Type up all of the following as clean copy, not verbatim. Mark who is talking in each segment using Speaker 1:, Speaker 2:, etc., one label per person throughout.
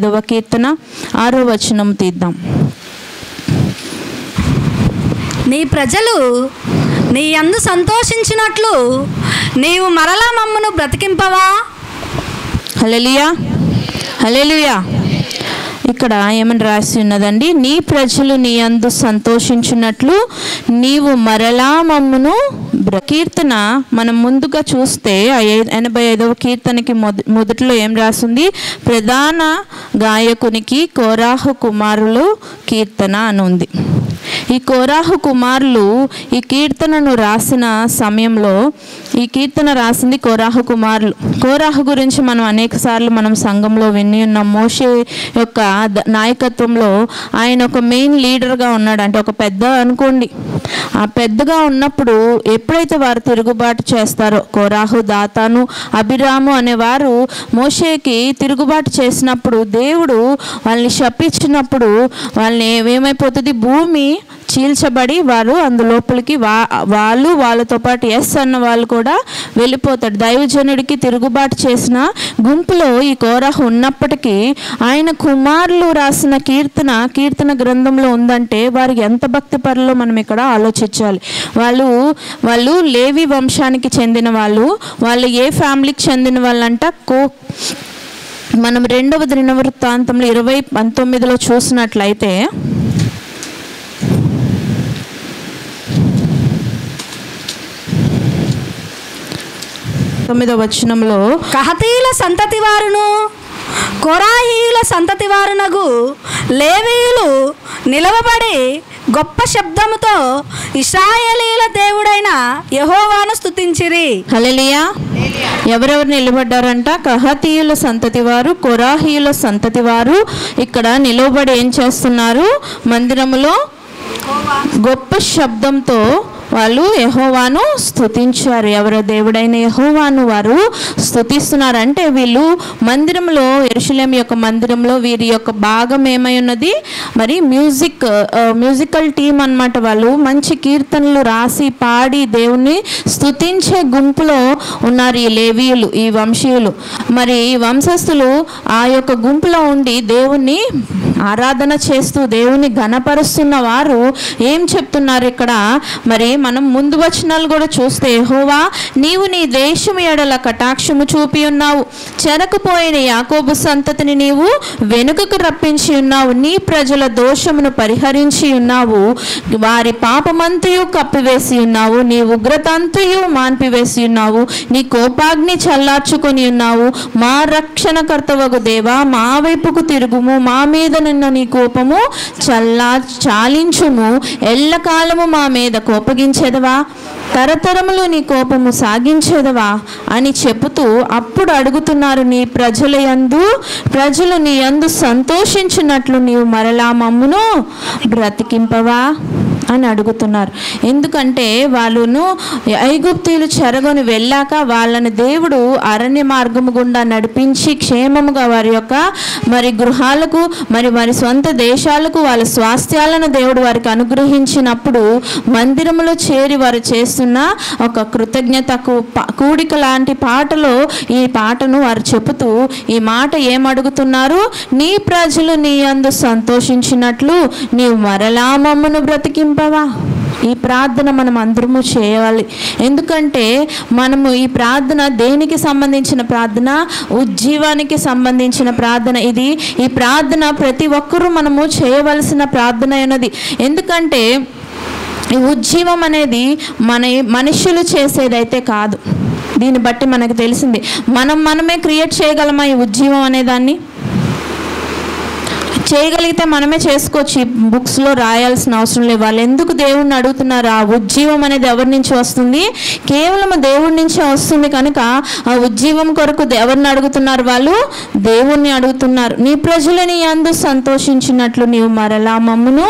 Speaker 1: 5వ కీర్తన 6వ వచనం తీద్దాం.
Speaker 2: నీ ప్రజలు నీ యందు సంతోషించినట్లు నీవు మరలా మమ్మను బ్రతికింపవా.
Speaker 1: హల్లెలూయా, హల్లెలూయా. ఇక్కడ ఏమని రాసి ఉన్నదండి? నీ ప్రజలు నీ యందు సంతోషించినట్లు నీవు మరలా మమ్మును. కీర్తన మనం ముందుగా చూస్తే 85వ కీర్తనకి మొదట్లో ఏం రాసింది? ప్రధాన గాయకునికి కోరాహు కుమారులు కీర్తన అని ఉంది. ఈ కోరాహు కుమారులు ఈ కీర్తనను రాసిన సమయంలో, ఈ కీర్తన రాసింది కోరాహు కుమారులు. కోరాహు గురించి మనం అనేక సార్లు మనం సంఘంలో విని ఉన్నాం. మోషే యొక్క నాయకత్వంలో ఆయన ఒక మెయిన్ లీడర్గా ఉన్నాడు. అంటే ఒక పెద్ద అనుకోండి. ఆ పెద్దగా ఉన్నప్పుడు ఎప్పుడైతే వారు తిరుగుబాటు చేస్తారో, కోరాహు, దాతాను, అభిరాము అనేవారు మోషేకి తిరుగుబాటు చేసినప్పుడు దేవుడు వాళ్ళని శపించినప్పుడు వాళ్ళని ఏమైపోతుంది? భూమి చీల్చబడి వారు అందులోపలికి వాళ్ళతో పాటు ఎస్ అన్న వాళ్ళు కూడా వెళ్ళిపోతాడు. దైవజనుడికి తిరుగుబాటు చేసిన గుంపులో ఈ కోరాహు ఉన్నప్పటికీ ఆయన కుమారులు రాసిన కీర్తన గ్రంథంలో ఉందంటే వారికి ఎంత భక్తి పరులో మనం ఇక్కడ ఆలోచించాలి. వాళ్ళు లేవి వంశానికి చెందిన వాళ్ళు ఏ ఫ్యామిలీకి చెందిన వాళ్ళంట? మనం 2వ దినవృత్తాంతంలో 20:19 చూసినట్లయితే 9వ వచనంలో
Speaker 2: కహతీల సంతతి వారును కొరాహీల సంతతి వారునగు లేవీయులు నిలవబడి గొప్ప శబ్దముతో ఇశ్రాయేలీల దేవుడైన యెహోవాను స్తుతించిరి.
Speaker 1: హల్లెలూయా. ఎవరెవరు నిలబడ్డారంట? కహతీయుల సంతతి వారు, కొరాహీయుల సంతతి వారు ఇక్కడ నిలవబడి ఏం చేస్తున్నారు? మందిరములో గొప్ప శబ్దంతో వాళ్ళు యెహోవాను స్తుతించారు. ఎవరో దేవుడైన యెహోవాను వారు స్తుతిస్తున్నారు. అంటే వీళ్ళు మందిరంలో, యెరూషలేము యొక్క మందిరంలో వీరి యొక్క భాగం ఏమై ఉన్నది? మరి మ్యూజికల్ టీం అన్నమాట. వాళ్ళు మంచి కీర్తనలు రాసి పాడి దేవుణ్ణి స్తుతించే గుంపులో ఉన్నారు ఈ లేవీయులు, ఈ వంశీయులు. మరి ఈ వంశస్థులు ఆ యొక్క గుంపులో ఉండి దేవుణ్ణి ఆరాధన చేస్తూ దేవుని ఘనపరుస్తున్న వారు ఏం చెప్తున్నారు ఇక్కడ? మరి మనం ముందు వచనాలు కూడా చూస్తే, యెహోవా నీవు నీ దేశము ఎడల కటాక్షము చూపి ఉన్నావు, చెరకుపోయిన యాకోబు సంతతిని నీవు వెనుకకు రప్పించి ఉన్నావు, నీ ప్రజల దోషమును పరిహరించి ఉన్నావు, వారి పాపమంతయు కప్పివేసి ఉన్నావు, నీ ఉగ్రతంతయు మాన్పివేసి ఉన్నావు, నీ కోపాగ్ని చల్లార్చుకొని ఉన్నావు. మా రక్షణకర్తవగు దేవా, మా వైపుకు తిరుగుము, మా మీద నిన్న నీ కోపము చాలించుము, ఎల్లకాలము మా మీద కోపగించేదవా, తరతరములు నీ కోపము సాగించేదవా అని చెబుతూ అప్పుడు అడుగుతున్నారు, నీ ప్రజలు నీ యందు సంతోషించినట్లు నీవు మరలా మమ్మును బ్రతికింపవా అని అడుగుతున్నారు. ఎందుకంటే వాళ్ళను ఐగుప్తీయులు చెరగొని వెళ్ళాక వాళ్ళని దేవుడు అరణ్య మార్గము గుండా నడిపించి క్షేమముగా వారి యొక్క మరి గృహాలకు మరి సొంత దేశాలకు వాళ్ళ స్వాస్థ్యాలను దేవుడు వారికి అనుగ్రహించినప్పుడు మందిరములో చేరి వారు చేస్తున్న ఒక కృతజ్ఞత కూడిక లాంటి పాటలో ఈ పాటను వారు చెబుతూ ఈ మాట ఏమడుగుతున్నారు? నీ ప్రజలు నీ యందు సంతోషించినట్లు నీవు మరలా మమ్మును బ్రతికింపవా. ఈ ప్రార్థన మనం అందరము చేయాలి. ఎందుకంటే మనము ఈ ప్రార్థన దేనికి సంబంధించిన ప్రార్థన? ఉజ్జీవానికి సంబంధించిన ప్రార్థన. ఈ ప్రార్థన ప్రతి ఒక్కరూ మనము చేయవలసిన ప్రార్థన అయినది. ఎందుకంటే ఈ ఉజ్జీవం అనేది మనుషులు చేసేదైతే కాదు. దీన్ని బట్టి మనకు తెలిసింది, మనమే క్రియేట్ చేయగలమా ఈ ఉజ్జీవం అనేదాన్ని? చేయగలిగితే మనమే చేసుకోవచ్చు. ఈ బుక్స్లో రాయాల్సిన అవసరం లేదు. వాళ్ళు ఎందుకు దేవుణ్ణి అడుగుతున్నారు? ఆ ఉజ్జీవం అనేది ఎవరి నుంచి వస్తుంది? కేవలం దేవుడి నుంచే వస్తుంది. కనుక ఆ ఉజ్జీవం కొరకు ఎవరిని అడుగుతున్నారు? వాళ్ళు దేవుణ్ణి అడుగుతున్నారు. నీ ప్రజలని యందు సంతోషించినట్లు నీవు మరలా మమ్మును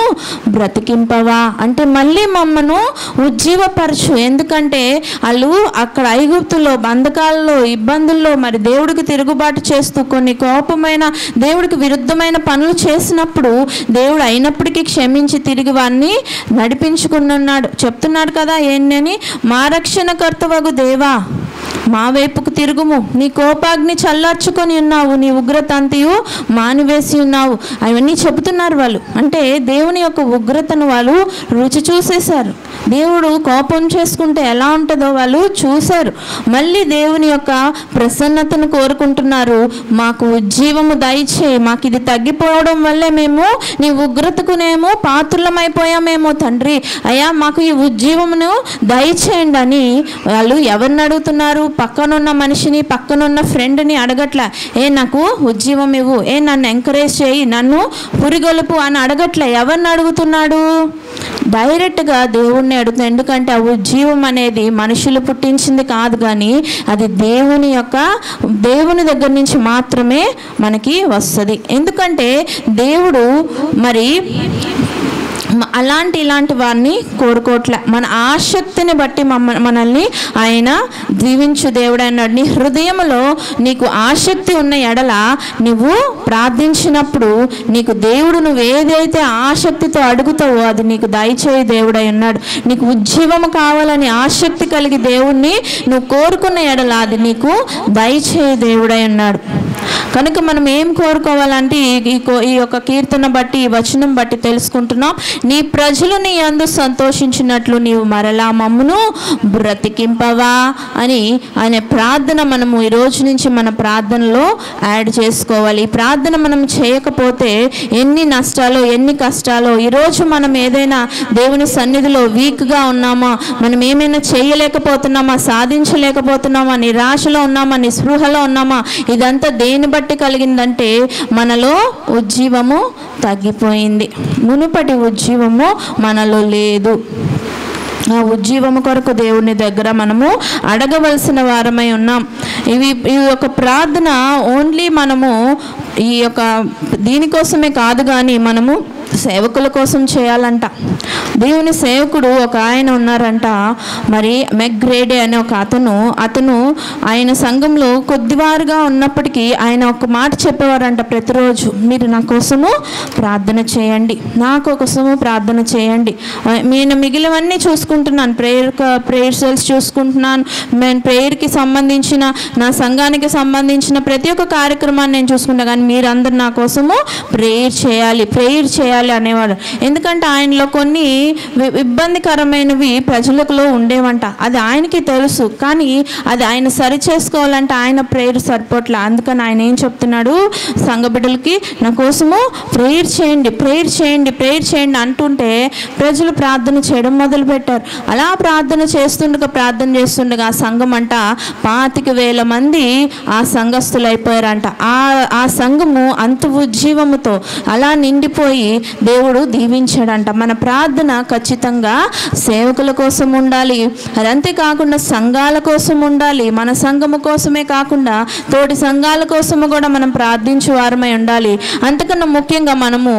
Speaker 1: బ్రతికింపవా అంటే మళ్ళీ మమ్మను ఉజ్జీవపరచు. ఎందుకంటే వాళ్ళు అక్కడ ఐగుప్తులో బంధకాలలో ఇబ్బందుల్లో మరి దేవుడికి తిరుగుబాటు చేస్తూ కొన్ని కోపమైన దేవుడికి విరుద్ధమైన పనులు చేసినప్పుడు దేవుడు అయినప్పటికీ క్షమించి తిరిగి వారిని నడిపించుకున్నాడు. చెప్తున్నాడు కదా ఏంటని? మా రక్షణకర్తవగు దేవా, మా వైపుకు తిరుగుము, నీ కోపాగ్ని చల్లార్చుకొని ఉన్నావు, నీ ఉగ్రత అంతయు మానివేసి ఉన్నావు. అవన్నీ చెబుతున్నారు వాళ్ళు. అంటే దేవుని యొక్క ఉగ్రతను వాళ్ళు రుచి చూసేశారు. దేవుడు కోపం చేసుకుంటే ఎలా ఉంటుందో వాళ్ళు చూశారు. మళ్ళీ దేవుని యొక్క ప్రసన్నతను కోరుకుంటున్నారు. మాకు ఉజ్జీవము దయచేయి, మాకు ఇది తగ్గిపోవడం వల్లే మేము నీ ఉగ్రతకునేమో పాత్రులమైపోయామేమో తండ్రి, అయ్యా మాకు ఈ ఉజ్జీవమును దయచేయండి అని వాళ్ళు ఎవరిని అడుగుతున్నారు? పక్కనున్న మనిషిని, పక్కనున్న ఫ్రెండ్ని అడగట్ల. నాకు ఉజ్జీవం ఇవ్వు, నన్ను ఎంకరేజ్ చేయి, నన్ను పురిగొలుపు అని అడగట్లే. ఎవరిని అడుగుతున్నాడు? డైరెక్ట్గా దేవుణ్ణి అడుగుతున్నాడు. ఎందుకంటే ఆ ఉజ్జీవం అనేది మనుషులు పుట్టించింది కాదు, కానీ అది దేవుని దగ్గర నుంచి మాత్రమే మనకి వస్తుంది. ఎందుకంటే దేవుడు మరి ఇలాంటి వారిని కోరుకోవట్లే. మన ఆసక్తిని బట్టి మనల్ని ఆయన దీవించు దేవుడు అన్నాడు. నీ హృదయంలో నీకు ఆసక్తి ఉన్న ఎడల నువ్వు ప్రార్థించినప్పుడు నీకు దేవుడు నువ్వు ఏదైతే ఆసక్తితో అడుగుతావో అది నీకు దయచేయి దేవుడై ఉన్నాడు. నీకు ఉజ్జీవము కావాలని ఆసక్తి కలిగి దేవుణ్ణి నువ్వు కోరుకున్న ఎడల అది నీకు దయచేయి దేవుడై ఉన్నాడు. కనుక మనం ఏం కోరుకోవాలంటే ఈ యొక్క కీర్తన బట్టి, ఈ వచనం బట్టి తెలుసుకుంటున్నాం. నీ ప్రజలు నీ యందు సంతోషించినట్లు నీవు మరలా మమ్మును బ్రతికింపవా అని అనే ప్రార్థన మనము ఈ రోజు నుంచి మన ప్రార్థనలో యాడ్ చేసుకోవాలి. ఈ ప్రార్థన మనం చేయకపోతే ఎన్ని నష్టాలు, ఎన్ని కష్టాలు. ఈరోజు మనం ఏదైనా దేవుని సన్నిధిలో వీక్గా ఉన్నామా, మనం ఏమైనా చేయలేకపోతున్నామా, సాధించలేకపోతున్నామా, నిరాశలో ఉన్నామా, నిస్పృహలో ఉన్నామా, ఇదంతా దేని బట్టి కలిగిందంటే మనలో ఉజ్జీవము తగ్గిపోయింది. మునుపటి ఉజ్జీవము మనలో లేదు. ఆ ఉజ్జీవము కొరకు దేవుని దగ్గర మనము అడగవలసిన వారమై ఉన్నాం. ఈ యొక్క ప్రార్థన ఓన్లీ మనము ఈ యొక్క దీనికోసమే కాదు, కానీ మనము సేవకుల కోసం చేయాలంట. దేవుని సేవకుడు ఒక ఆయన ఉన్నారంట, మరి మెగ్రేడే అనే ఒక అతను ఆయన సంఘంలో కొద్దివారుగా ఉన్నప్పటికీ ఆయన ఒక మాట చెప్పేవారంట. ప్రతిరోజు మీరు నా కోసము ప్రార్థన చేయండి, నా కోసము ప్రార్థన చేయండి. నేను మిగిలినవన్నీ చూసుకుంటున్నాను, ప్రేయర్ సెల్స్ చూసుకుంటున్నాను, నేను ప్రేయర్కి సంబంధించిన, నా సంఘానికి సంబంధించిన ప్రతి ఒక్క కార్యక్రమాన్ని నేను చూసుకుంటా, కానీ మీరందరూ నా కోసము ప్రేయర్ చేయాలి అనేవాడు. ఎందుకంటే ఆయనలో కొన్ని ఇబ్బందికరమైనవి ప్రజలలో ఉండేవంట. అది ఆయనకి తెలుసు, కానీ అది ఆయన సరి చేసుకోవాలంటే ఆయన ప్రేయర్ సరిపోట్ల. అందుకని ఆయన ఏం చెప్తున్నాడు? సంఘ బిడ్డలకి నా కోసము ప్రేయర్ చేయండి అంటుంటే ప్రజలు ప్రార్థన చేయడం మొదలుపెట్టారు. అలా ప్రార్థన చేస్తుండగా ఆ సంఘం అంట 25,000 మంది ఆ సంఘస్థులు అయిపోయారంట. ఆ సంఘము అంత ఉజ్జీవముతో అలా నిండిపోయి దేవుడు దీవించాడంట. మన ప్రార్థన ఖచ్చితంగా సేవకుల కోసం ఉండాలి, అదంతేకాకుండా సంఘాల కోసం ఉండాలి. మన సంఘము కోసమే కాకుండా తోటి సంఘాల కోసము కూడా మనం ప్రార్థించే వారమై ఉండాలి. అంతకన్నా ముఖ్యంగా మనము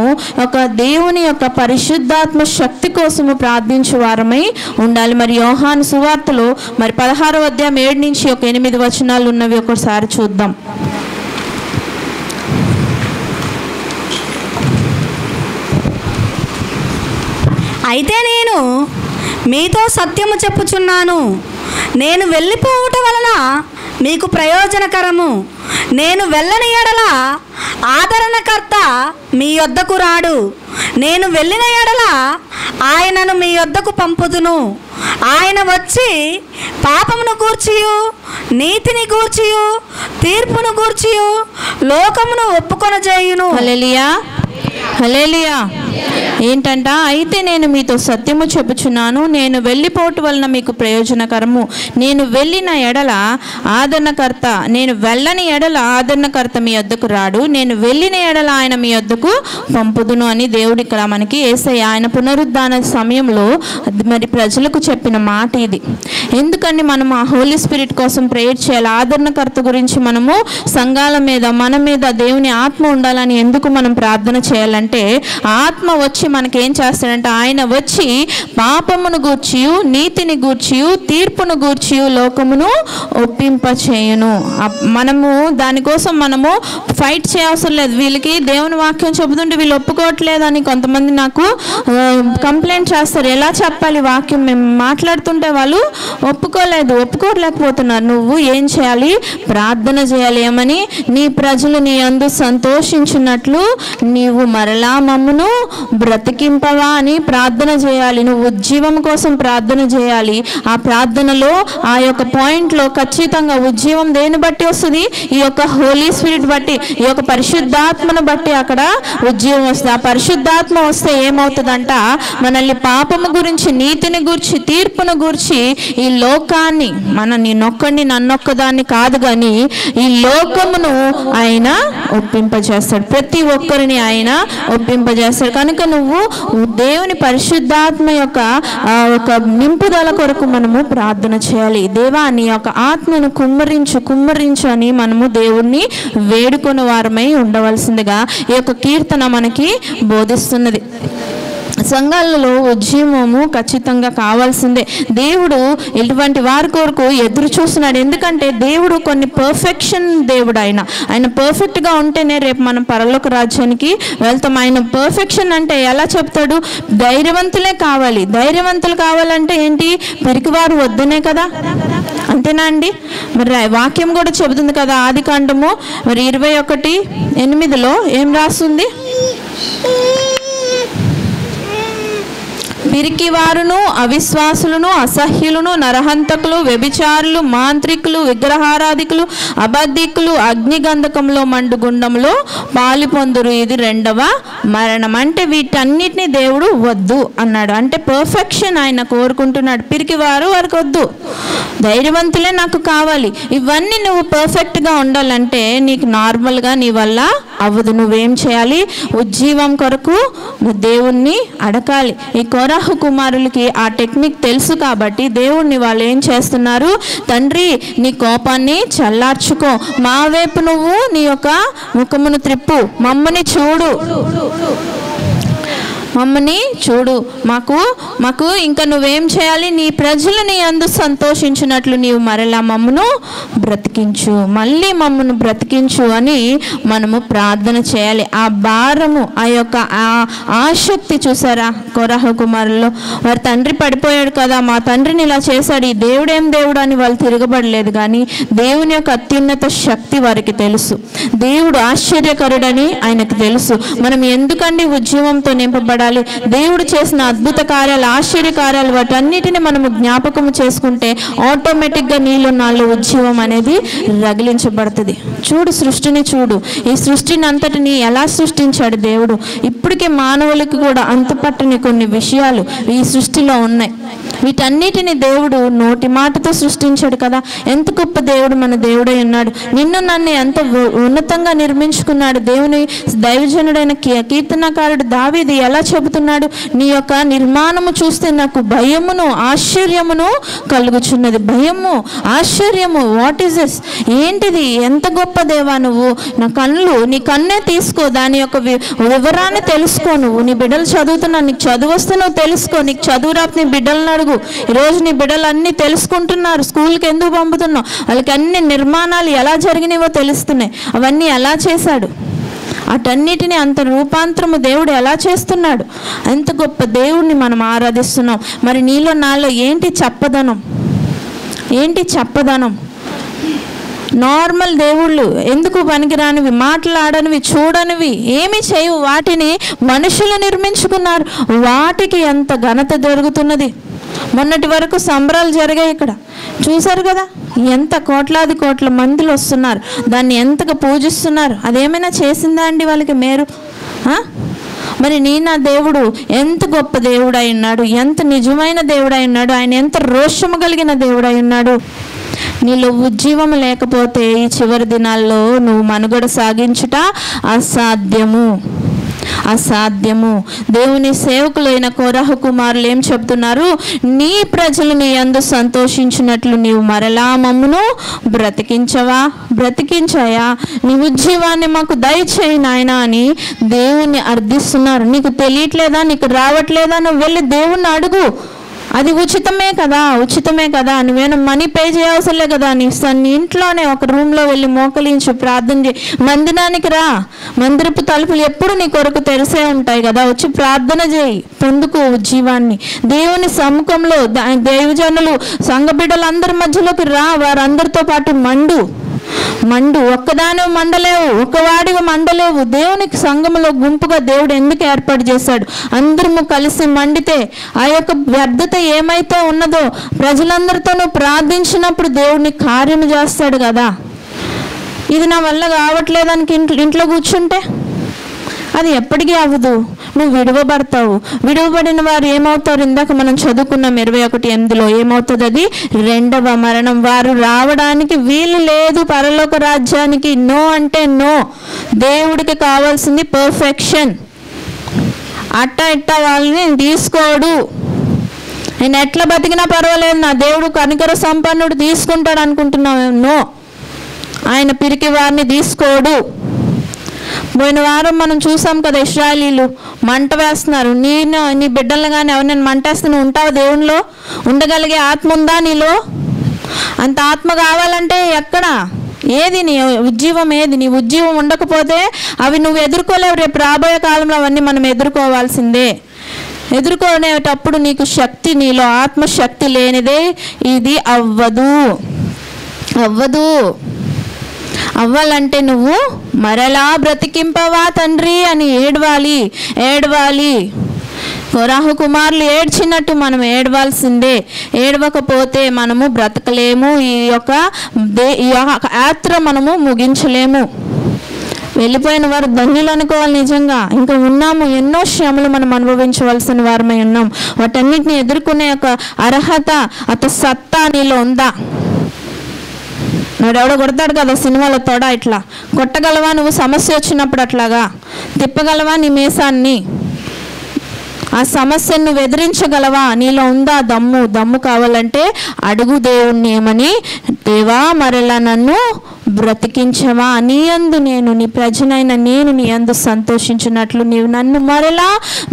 Speaker 1: ఒక దేవుని యొక్క పరిశుద్ధాత్మ శక్తి కోసము ప్రార్థించే వారమై ఉండాలి. మరి యోహాను సువార్తలో మరి 16వ అధ్యాయం 7 నుంచి ఒక 8 వచనాలు ఉన్నవి, ఒకసారి చూద్దాం.
Speaker 2: అయితే నేను మీతో సత్యము చెప్పుచున్నాను, నేను వెళ్ళిపోవుట వలన మీకు ప్రయోజనకరము. నేను వెళ్ళని ఎడల ఆదరణకర్త మీ యొద్దకు రాడు. నేను వెళ్ళిన ఎడల ఆయనను మీ యొద్దకు పంపుదును. ఆయన వచ్చి పాపమును గూర్చియు, నీతిని గూర్చియు, తీర్పును గూర్చియు లోకమును ఒప్పుకొనజేయును.
Speaker 1: హల్లెలూయా, హల్లెలూయా. ఏంటంట? అయితే నేను మీతో సత్యము చెప్పుచున్నాను, నేను వెళ్ళిపోవటం వలన మీకు ప్రయోజనకరము. నేను వెళ్ళిన ఎడల ఆదరణకర్త, నేను వెళ్ళని ఎడల ఆదరణకర్త మీ యొద్దకు రాడు. నేను వెళ్ళిన ఎడల ఆయన మీ యొద్దకు పంపుదును అని దేవుడు ఇక్కడ మనకి యేసయ్య ఆయన పునరుద్ధాన సమయంలో మరి ప్రజలకు చెప్పిన మాట ఇది. ఎందుకని మనం ఆ హోలీ స్పిరిట్ కోసం ప్రేయర్ చేయాలి? ఆదరణకర్త గురించి మనము సంఘాల మీద, మన మీద దేవుని ఆత్మ ఉండాలని ఎందుకు మనం ప్రార్థన చేయాలంటే, ఆత్మ వచ్చి మనకేం చేస్తాడంటే ఆయన వచ్చి పాపమును గూర్చియు నీతిని గూర్చియు తీర్పును గూర్చియు లోకమును ఒప్పింపచేయును. మనము దానికోసం మనము ఫైట్ చేయవసరం లేదు. వీళ్ళకి దేవుని వాక్యం చెబుతుంటే వీళ్ళు ఒప్పుకోవట్లేదని కొంతమంది నాకు కంప్లైంట్ చేస్తారు. ఎలా చెప్పాలి వాక్యం, మేము మాట్లాడుతుంటే వాళ్ళు ఒప్పుకోలేకపోతున్నారు. నువ్వు ఏం చేయాలి? ప్రార్థన చేయాలి. ఏమని? నీ ప్రజలు నీ యందు సంతోషించినట్లు నీవు మరలా మమ్మును బ్రతికింపవా అని ప్రార్థన చేయాలి. నువ్వు ఉజ్జీవం కోసం ప్రార్థన చేయాలి. ఆ ప్రార్థనలో ఆ యొక్క పాయింట్లో ఖచ్చితంగా ఉజ్జీవం దేని బట్టి వస్తుంది? ఈ యొక్క హోలీ స్పిరిట్ బట్టి, ఈ యొక్క పరిశుద్ధాత్మను బట్టి అక్కడ ఉజ్జీవం వస్తుంది. ఆ పరిశుద్ధాత్మ వస్తే ఏమవుతుందంట, మనల్ని పాపము గురించి, నీతిని గురించి, తీర్పును గురించి, ఈ లోకాన్ని, నీ నొక్కడిని నన్నొక్కదాన్ని కాదు కానీ ఈ లోకమును ఆయన ఒప్పింపజేస్తాడు. ప్రతి ఒక్కరిని ఆయన ఒప్పింపజేస్తాడు. కనుక నువ్వు దేవుని పరిశుద్ధాత్మ యొక్క నింపుదల కొరకు మనము ప్రార్థన చేయాలి. దేవా నీ యొక్క ఆత్మను కుమ్మరించు అని మనము దేవుణ్ణి వేడుకొని వారమై ఉండవలసిందిగా ఈ యొక్క కీర్తన మనకి బోధిస్తున్నది. సంఘాలలో ఉజ్జీవము ఖచ్చితంగా కావాల్సిందే. దేవుడు ఇటువంటి వారి కొరకు ఎదురు చూస్తున్నాడు. ఎందుకంటే దేవుడు కొన్ని పర్ఫెక్షన్ దేవుడు. ఆయన పర్ఫెక్ట్గా ఉంటేనే రేపు మనం పరలోక రాజ్యానికి వెళ్తాం. ఆయన పర్ఫెక్షన్ అంటే ఎలా చెప్తాడు? ధైర్యవంతులే కావాలి. ధైర్యవంతులు కావాలంటే ఏంటి? పిరికివారు వద్దనే కదా, అంతేనా అండి? మరి వాక్యం కూడా చెబుతుంది కదా, ఆదికాండము మరి 21:8 ఏం రాస్తుంది? పిరికివారును, అవిశ్వాసులను, అసహ్యులను, నరహంతకులు, వ్యభిచారులు, మాంత్రికులు, విగ్రహారాధికులు, అబద్ధికులు అగ్నిగంధకంలో మండుగుండంలో పాలు పొందురు. ఇది 2వ మరణం. అంటే వీటన్నిటిని దేవుడు వద్దు అన్నాడు. అంటే పర్ఫెక్షన్ ఆయన కోరుకుంటున్నాడు. పిరికివారు వారికి వద్దు, ధైర్యవంతులే నాకు కావాలి. ఇవన్నీ నువ్వు పర్ఫెక్ట్గా ఉండాలంటే నీకు నార్మల్గా నీ వల్ల అవ్వదు. నువ్వేం చేయాలి? ఉజ్జీవం కొరకు దేవుణ్ణి అడగాలి. ఈ కోరాహు కుమారులకి ఆ టెక్నిక్ తెలుసు కాబట్టి దేవుణ్ణి వాళ్ళు ఏం చేస్తున్నారు? తండ్రి నీ కోపాన్ని చల్లార్చుకో, మా వైపు నువ్వు నీ యొక్క ముఖమును త్రిప్పు, మమ్మని చూడు, మాకు ఇంకా నువ్వేం చేయాలి? నీ ప్రజలు నీ అందు సంతోషించినట్లు నీవు మరలా మమ్మను బ్రతికించు, మళ్ళీ మమ్మను బ్రతికించు అని మనము ప్రార్థన చేయాలి. ఆ భారము, ఆ యొక్క ఆసక్తి చూసారా కోరాహు కుమారుల్లో? వారి తండ్రి పడిపోయాడు కదా, మా తండ్రిని ఇలా చేశాడు, ఈ దేవుడేం దేవుడు అని వాళ్ళు తిరగబడలేదు. కానీ దేవుని యొక్క అత్యున్నత శక్తి వారికి తెలుసు. దేవుడు ఆశ్చర్యకరుడని ఆయనకు తెలుసు. మనం ఎందుకండి ఉద్యమంతో నింపబడాలి? దేవుడు చేసిన అద్భుత కార్యాలు, ఆశ్చర్య కార్యాలు, వాటన్నిటిని మనము జ్ఞాపకము చేసుకుంటే ఆటోమేటిక్గా నీలో నాలో ఉజ్జీవం అనేది రగిలించబడుతుంది. చూడు, సృష్టిని చూడు. ఈ సృష్టిని అంతటిని ఎలా సృష్టించాడు దేవుడు? ఇప్పటికే మానవులకి కూడా అంతుపట్టని కొన్ని విషయాలు ఈ సృష్టిలో ఉన్నాయి. వీటన్నిటిని దేవుడు నోటి మాటతో సృష్టించాడు కదా. ఎంత గొప్ప దేవుడు మన దేవుడై ఉన్నాడు. నిన్ను నన్ను ఎంత ఉన్నతంగా నిర్మించుకున్నాడు. దేవుని దైవజనుడైన కీర్తనకారుడు దావీదు ఎలా చెబుతున్నాడు? నీ యొక్క నిర్మాణము చూస్తే నాకు భయమును ఆశ్చర్యమును కలుగుచున్నది. భయము, ఆశ్చర్యము, వాట్ ఈస్ దిస్? ఏంటిది? ఎంత గొప్ప దేవా నువ్వు. నీ కన్నే తీసుకో, దాని యొక్క వివరాన్ని తెలుసుకో. నువ్వు నీ బిడ్డలు చదువుతున్నావు, నీకు చదువు వస్తే నువ్వు తెలుసుకో. నీకు చదువు రాపు నీ బిడ్డలను అడుగు. ఈరోజు నీ బిడ్డలు అన్నీ తెలుసుకుంటున్నారు. స్కూల్కి ఎందుకు పంపుతున్నావు? వాళ్ళకి అన్ని నిర్మాణాలు ఎలా జరిగినావో తెలుస్తున్నాయి. అవన్నీ ఎలా చేశాడు? అటన్నిటిని అంత రూపాంతరము దేవుడు ఎలా చేస్తున్నాడు? అంత గొప్ప దేవుడిని మనం ఆరాధిస్తున్నాం. మరి నీలో నాలో ఏంటి చప్పదనం? నార్మల్ దేవుళ్ళు, ఎందుకు పనికిరానివి, మాట్లాడనివి, చూడనివి, ఏమి చేయవు, వాటిని మనుషులు నిర్మించుకున్నారు. వాటికి ఎంత ఘనత జరుగుతున్నది. మొన్నటి వరకు సంబరాలు జరిగాయి ఇక్కడ, చూసారు కదా. ఎంత కోట్ల మందిలు వస్తున్నారు, దాన్ని ఎంతగా పూజిస్తున్నారు. అదేమైనా చేసిందా అండి వాళ్ళకి మేరు? మరి నా దేవుడు ఎంత గొప్ప దేవుడై ఉన్నాడు, ఎంత నిజమైన దేవుడై ఉన్నాడు, ఆయన ఎంత రోషము కలిగిన దేవుడై ఉన్నాడు. నీలో ఉజ్జీవం లేకపోతే ఈ చివరి దినాల్లో నువ్వు మనుగడ సాగించుట అసాధ్యము. అసాధ్యము. దేవుని సేవకులైన కోరహు కుమారులు ఏం చెప్తున్నారు? నీ ప్రజలు నీ యందు సంతోషించినట్లు నీవు మరలా మమ్మును బ్రతికించాయా, నీ ఉజ్జీవాన్ని మాకు దయచేయి నాయనా అని దేవుణ్ణి అర్థిస్తున్నారు. నీకు తెలియట్లేదా, నీకు రావట్లేదా, నువ్వు వెళ్ళి దేవుణ్ణి అడుగు. అది ఉచితమే కదా, నువ్వేనా మనీ పే చేయవసలే కదా. నీ ఇంట్లోనే ఒక రూమ్లో వెళ్ళి మోకలించు, ప్రార్థన చేయి. మందిరానికి రా, మందిరపు తలుపులు ఎప్పుడు నీ కొరకు తెరిసే ఉంటాయి కదా. వచ్చి ప్రార్థన చేయి, పొందుకో ఉజ్జీవాన్ని. దేవుని సముఖంలో దైవజనులు సంఘ బిడ్డలందరి మధ్యలోకి రా, వారందరితో పాటు మండు. ఒక్కదాని మండలేవు, ఒక్కవాడిగా మండలేవు. దేవునికి సంఘములో గుంపుగా దేవుడు ఎందుకు ఏర్పాటు చేశాడు? అందరము కలిసి మండితే ఆ యొక్క వ్యర్థత ఏమైతే ఉన్నదో ప్రజలందరితోనూ ప్రార్థించినప్పుడు దేవుడిని కార్యము చేస్తాడు కదా. ఇది నా వల్ల కావట్లేదానికి ఇంట్లో కూర్చుంటే అది ఎప్పటికీ అవ్వదు. నువ్వు విడువబడతావు. విడువబడిన వారు ఏమవుతారు? ఇందాక మనం చదువుకున్నాం 21:8 ఏమవుతుంది? అది రెండవ మరణం. వారు రావడానికి వీలు లేదు పరలోక రాజ్యానికి. నో అంటే నో. దేవుడికి కావాల్సింది పర్ఫెక్షన్. ఇట్ట వాళ్ళని తీసుకోడు. నేను ఎట్లా బతికినా పర్వాలేదు, నా దేవుడు కనికర సంపన్నుడు తీసుకుంటాడు అనుకుంటున్నావు? నో, ఆయన పిరికి వారిని తీసుకోడు. పోయిన వారం మనం చూసాం కదా, ఇశ్రాయేలీలు మంట వేస్తున్నారు. నీ బిడ్డలు కానీ ఎవరినైనా మంట వేస్తే నువ్వు ఉంటావు? దేవునిలో ఉండగలిగే ఆత్మ ఉందా నీలో? అంత ఆత్మ కావాలంటే ఎక్కడ? ఏది నీ ఉజ్జీవం? ఏది నీ ఉజ్జీవం? ఉండకపోతే అవి నువ్వు ఎదుర్కోలేవు. రేపు రాబోయే కాలంలో అవన్నీ మనం ఎదుర్కోవాల్సిందే. ఎదుర్కొనేటప్పుడు నీకు శక్తి, నీలో ఆత్మశక్తి లేనిదే ఇది అవ్వదు. అవ్వాలంటే నువ్వు మరలా బ్రతికింపవా తండ్రి అని ఏడవాలి. కోరాహు కుమారులు ఏడ్చినట్టు మనం ఏడవాల్సిందే. ఏడవకపోతే మనము బ్రతకలేము. ఈ యొక్క యాత్ర మనము ముగించలేము. వెళ్ళిపోయిన వారు ధన్యులు అనుకోవాలి. నిజంగా ఇంకా ఉన్నాము, ఎన్నో శ్రమలు మనం అనుభవించవలసిన వారమై ఉన్నాం. వాటన్నిటిని ఎదుర్కొనే ఒక అర్హత, సత్తా నీలో ఉందా? ఎవడో కొడతాడు కదా సినిమాలో, తోడ ఇట్లా కొట్టగలవా నువ్వు? సమస్య వచ్చినప్పుడు అట్లాగా తిప్పగలవా నీ మీసాన్ని? ఆ సమస్యను నువ్వు ఎదిరించగలవా? నీలో ఉందా దమ్ము కావాలంటే అడుగు దేవుణ్ణి ఏమని, దేవా మరలా నన్ను బ్రతికించవా, నీ యందు నేను నీ ప్రజనైన నేను నీ యందు సంతోషించినట్లు నీవు నన్ను మరలా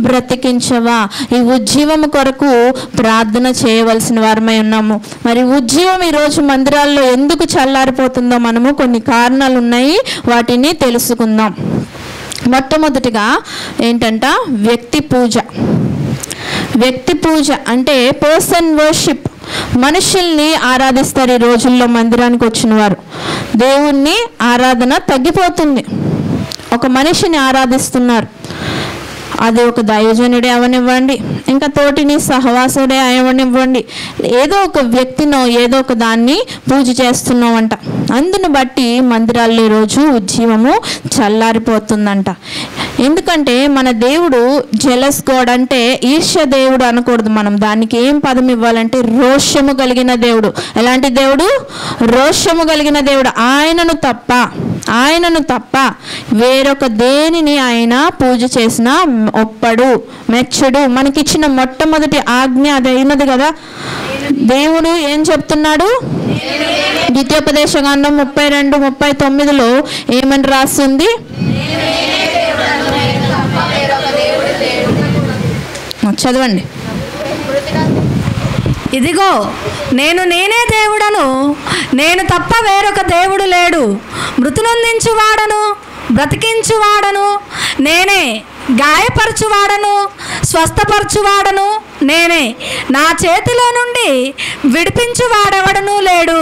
Speaker 1: బ్రతికించవా. ఈ ఉజ్జీవము కొరకు ప్రార్థన చేయవలసిన వారమై ఉన్నాము. మరి ఉజ్జీవం ఈరోజు మందిరాల్లో ఎందుకు చల్లారిపోతుందో మనము కొన్ని కారణాలు ఉన్నాయి, వాటిని తెలుసుకుందాం. మొట్టమొదటిగా ఏంటంట, వ్యక్తి పూజ అంటే పర్సన్ వర్షిప్. మనుషుల్ని ఆరాధిస్తారు ఈ రోజుల్లో. మందిరానికి వచ్చిన వారు దేవుణ్ణి ఆరాధన తగ్గిపోతుంది. ఒక మనిషిని ఆరాధిస్తున్నారు. అది ఒక దైవజనుడే అవనివ్వండి, ఇంకా తోటిని సహవాసుడే అవనివ్వండి, ఏదో ఒక వ్యక్తినో ఏదో ఒక దాన్ని పూజ చేస్తున్నామంట. అందును బట్టి మందిరాల్లో ఈరోజు ఉజ్జీవము చల్లారిపోతుందంట. ఎందుకంటే మన దేవుడు జెలస్ గాడ్, అంటే ఈర్ష్య దేవుడు అనకూడదు మనం. దానికి ఏం పదం ఇవ్వాలంటే రోషము కలిగిన దేవుడు. ఎలాంటి దేవుడు? రోషము కలిగిన దేవుడు. ఆయనను తప్ప వేరొక దేనిని ఆయన పూజ చేసినా ఒప్పడు, మెచ్చడు. మనకిచ్చిన మొట్టమొదటి ఆజ్ఞ అది అయినది కదా. దేవుడు ఏం చెప్తున్నాడు? ద్వితీయోపదేశకాండం 32:39 ఏమని రాస్తుంది? చదవండి.
Speaker 2: ఇదిగో నేనే దేవుడను, నేను తప్ప వేరొక దేవుడు లేడు. మృతునొందించువాడను, బ్రతికించువాడను నేనే, గాయపరచువాడను, స్వస్థపరచువాడను నేనే. నా చేతిలో నుండి విడిపించువాడెవడనూ లేడు.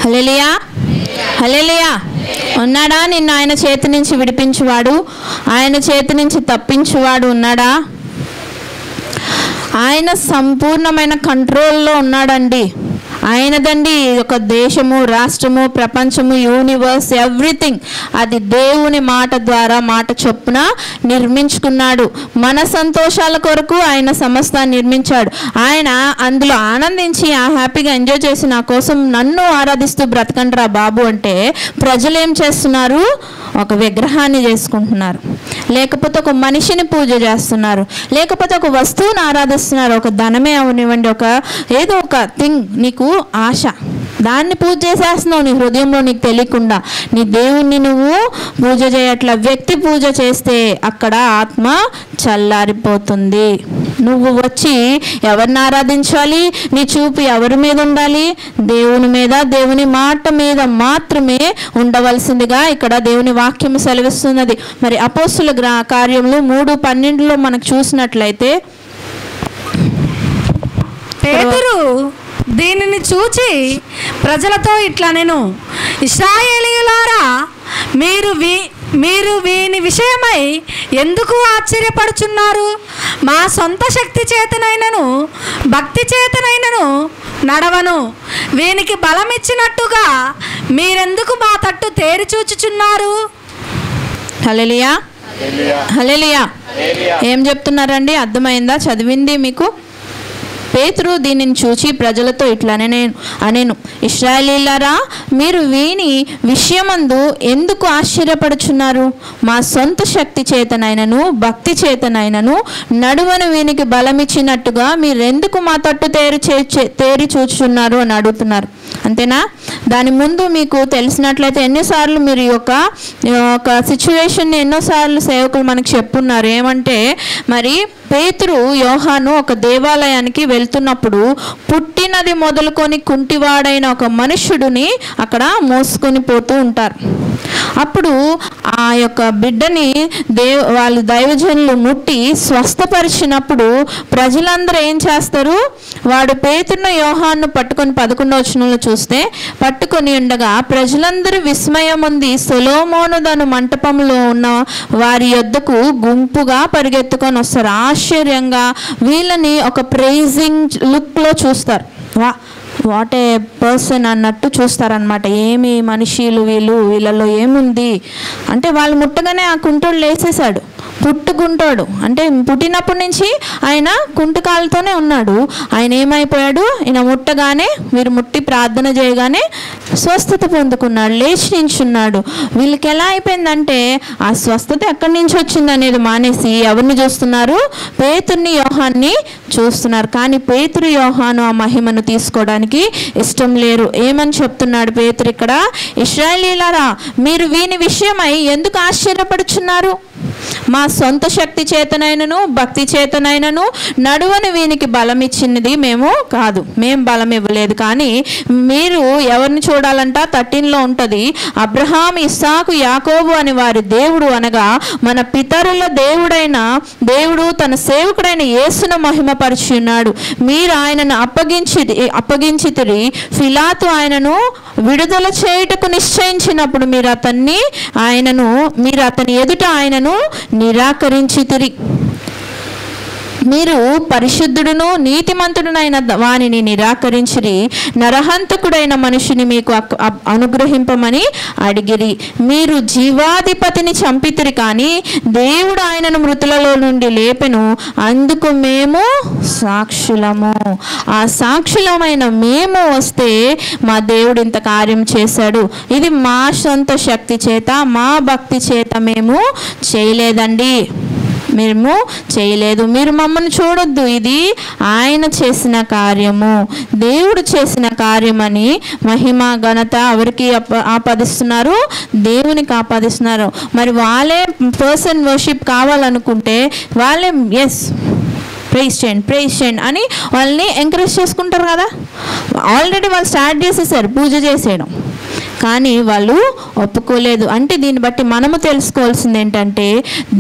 Speaker 1: హల్లెలూయా, హల్లెలూయా. ఉన్నాడా? నిన్ను ఆయన చేతి నుంచి విడిపించువాడు, ఆయన చేతి నుంచి తప్పించువాడు ఉన్నాడా? ఆయన సంపూర్ణమైన కంట్రోల్లో ఉన్నాడండి. ఆయనదండి ఒక దేశము, రాష్ట్రము, ప్రపంచము, యూనివర్స్, ఎవ్రీథింగ్ అది దేవుని మాట ద్వారా మాట చొప్పున నిర్మించుకున్నాడు. మన సంతోషాల కొరకు ఆయన సమస్తాన్ని నిర్మించాడు. ఆయన అందులో ఆనందించి హ్యాపీగా ఎంజాయ్ చేసి నా కోసం నన్ను ఆరాధిస్తూ బ్రతకండి రా బాబు అంటే ప్రజలు ఏం చేస్తున్నారు? ఒక విగ్రహాన్ని చేసుకుంటున్నారు, లేకపోతే ఒక మనిషిని పూజ చేస్తున్నారు, లేకపోతే ఒక వస్తువుని ఆరాధిస్తున్నారు. ఒక ధనమే అవనివ్వండి, ఒక ఏదో ఒక థింగ్, నీకు ఆశ, దాన్ని పూజ చేసేస్తున్నావు నీ హృదయంలో నీకు తెలియకుండా. నీ దేవుణ్ణి నువ్వు పూజ చేయట్ల. వ్యక్తి పూజ చేస్తే అక్కడ ఆత్మ చల్లారిపోతుంది. నువ్వు వచ్చి ఎవరిని ఆరాధించాలి? నీ చూపు ఎవరి మీద ఉండాలి? దేవుని మీద, దేవుని మాట మీద మాత్రమే ఉండవలసిందిగా ఇక్కడ దేవుని వాక్యం సెలవిస్తున్నది. మరి అపోస్తుల కార్యములు 3:12 మనకు చూసినట్లయితే,
Speaker 2: పేతురు దీనిని చూచి ప్రజలతో ఇట్లా నేను, ఇశ్రాయేలీయులారా, మీరు వీని విషయమై ఎందుకు ఆశ్చర్యపడుచున్నారు? మా సొంత శక్తి చేతనైనను భక్తి చేతనైనను నడవను. వీనికి బలమిచ్చినట్టుగా మీరెందుకు మా తట్టు తేరి చూచుచున్నారు?
Speaker 1: హల్లెలూయా, హల్లెలూయా. ఏం చెప్తున్నారండి? అర్థమైందా? చదివింది మీకు? పేతురు దీనిని చూచి ప్రజలతో ఇట్లా అనేను, ఇశ్రాయేలీయులారా, మీరు వీని విషయమందు ఎందుకు ఆశ్చర్యపడుచున్నారు? మా సొంత శక్తి చేతనైనను భక్తి చేతనైనను నడువను వీనికి బలమిచ్చినట్టుగా మీరెందుకు మా తట్టు తేరి చూచుచున్నారు అని అడుగుతున్నారు. అంతేనా? దాని ముందు మీకు తెలిసినట్లయితే ఎన్నిసార్లు మీరు ఒక సిచ్యువేషన్ని ఎన్నోసార్లు సేవకులు మనకు చెప్పున్నారు. ఏమంటే, మరి పేతురు యోహాను ఒక దేవాలయానికి వెళ్తున్నప్పుడు పుట్టినది మొదలుకొని కుంటివాడైన ఒక మనుష్యుడిని అక్కడ మోసుకొని పోతూ ఉంటారు. అప్పుడు ఆ యొక్క బిడ్డని వాళ్ళు దైవజనులు ముట్టి స్వస్థపరిచినప్పుడు ప్రజలందరూ ఏం చేస్తారు? వాడు పేతురును యోహాను పట్టుకొని 11వ వచనంలో చూస్తే, పట్టుకొని ఉండగా ప్రజలందరూ విస్మయం ఉంది. సొలొమోను దాని మంటపంలో ఉన్న వారి యొద్దకు గుంపుగా పరిగెత్తుకొని వస్తారు. ఆశ్చర్యంగా వీళ్ళని ఒక ప్రైజింగ్ లుక్లో చూస్తారు. వాట్ ఏ పర్సన్ అన్నట్టు చూస్తారనమాట. ఏమి మనుషులు వీళ్ళలో ఏముంది అంటే, వాళ్ళు ముట్టగానే ఆ కుంటోడు లేసేసాడు. పుట్టుకుంటాడు అంటే పుట్టినప్పటి నుంచి ఆయన కుంటుకాలతోనే ఉన్నాడు. ఆయన ఏమైపోయాడు? ఈయన ముట్టగానే, వీరు ముట్టి ప్రార్థన చేయగానే స్వస్థత పొందుకున్నాడు, లేచి నించున్నాడు. వీళ్ళకి ఎలా అయిపోయిందంటే ఆ స్వస్థత ఎక్కడి నుంచి వచ్చింది అనేది మానేసి ఎవరిని చూస్తున్నారు? పేతుర్ని, యోహాన్ని చూస్తున్నారు. కానీ పేతురు, యోహాను ఆ మహిమను తీసుకోవడానికి ఇష్టం లేరు. ఏమని చెప్తున్నాడు పేతురు ఇక్కడ? ఇశ్రాయేలీయులారా, మీరు వీని విషయమై ఎందుకు ఆశ్చర్యపడుచున్నారు? మా సొంత శక్తి చేతనైనను భక్తి చేతనైనను నడువని వీనికి బలం ఇచ్చినది మేము కాదు, మేము బలం ఇవ్వలేదు. కానీ మీరు ఎవరిని చూడాలంట? 13లో ఉంటుంది, అబ్రహాం, ఇస్సాకు, యాకోబు అని వారి దేవుడు అనగా మన పితరుల దేవుడు తన సేవకుడైన యేసును మహిమపరిచి ఉన్నాడు. మీరు ఆయనను అప్పగించితిరి. ఫిలాతు ఆయనను విడుదల చేయుటకు నిశ్చయించినప్పుడు మీరు అతని ఎదుట ఆయనను నిరాకరించితిరి. మీరు పరిశుద్ధుడును నీతిమంతుడునైన వానిని నిరాకరించిరి. నరహంతకుడైన మనిషిని మీకు అనుగ్రహింపమని అడిగిరి. మీరు జీవాధిపతిని చంపితిరి, కానీ దేవుడు ఆయనను మృతులలో నుండి లేపెను. అందుకు మేము సాక్షులము. ఆ సాక్షులమైన మేము వస్తే మా దేవుడు ఇంత కార్యం చేశాడు. ఇది మా సొంత శక్తి చేత, మా భక్తి చేత మేము చేయలేదండి, మేము చేయలేదు. మీరు మమ్మల్ని చూడొద్దు, ఇది ఆయన చేసిన కార్యము, దేవుడు చేసిన కార్యమని మహిమ ఘనత ఎవరికి ఆపాదిస్తున్నారు? దేవునికి ఆపాదిస్తున్నారు. మరి వాళ్ళే పర్సన్ వర్షిప్ కావాలనుకుంటే వాళ్ళే ఎస్ ప్రైజ్ చేయండి అని వాళ్ళని ఎంకరేజ్ చేసుకుంటారు కదా. ఆల్రెడీ వాళ్ళు స్టార్ట్ చేసేసారు పూజ చేసేయడం, కానీ వాళ్ళు ఒప్పుకోలేదు. అంటే దీన్ని బట్టి మనము తెలుసుకోవాల్సింది ఏంటంటే,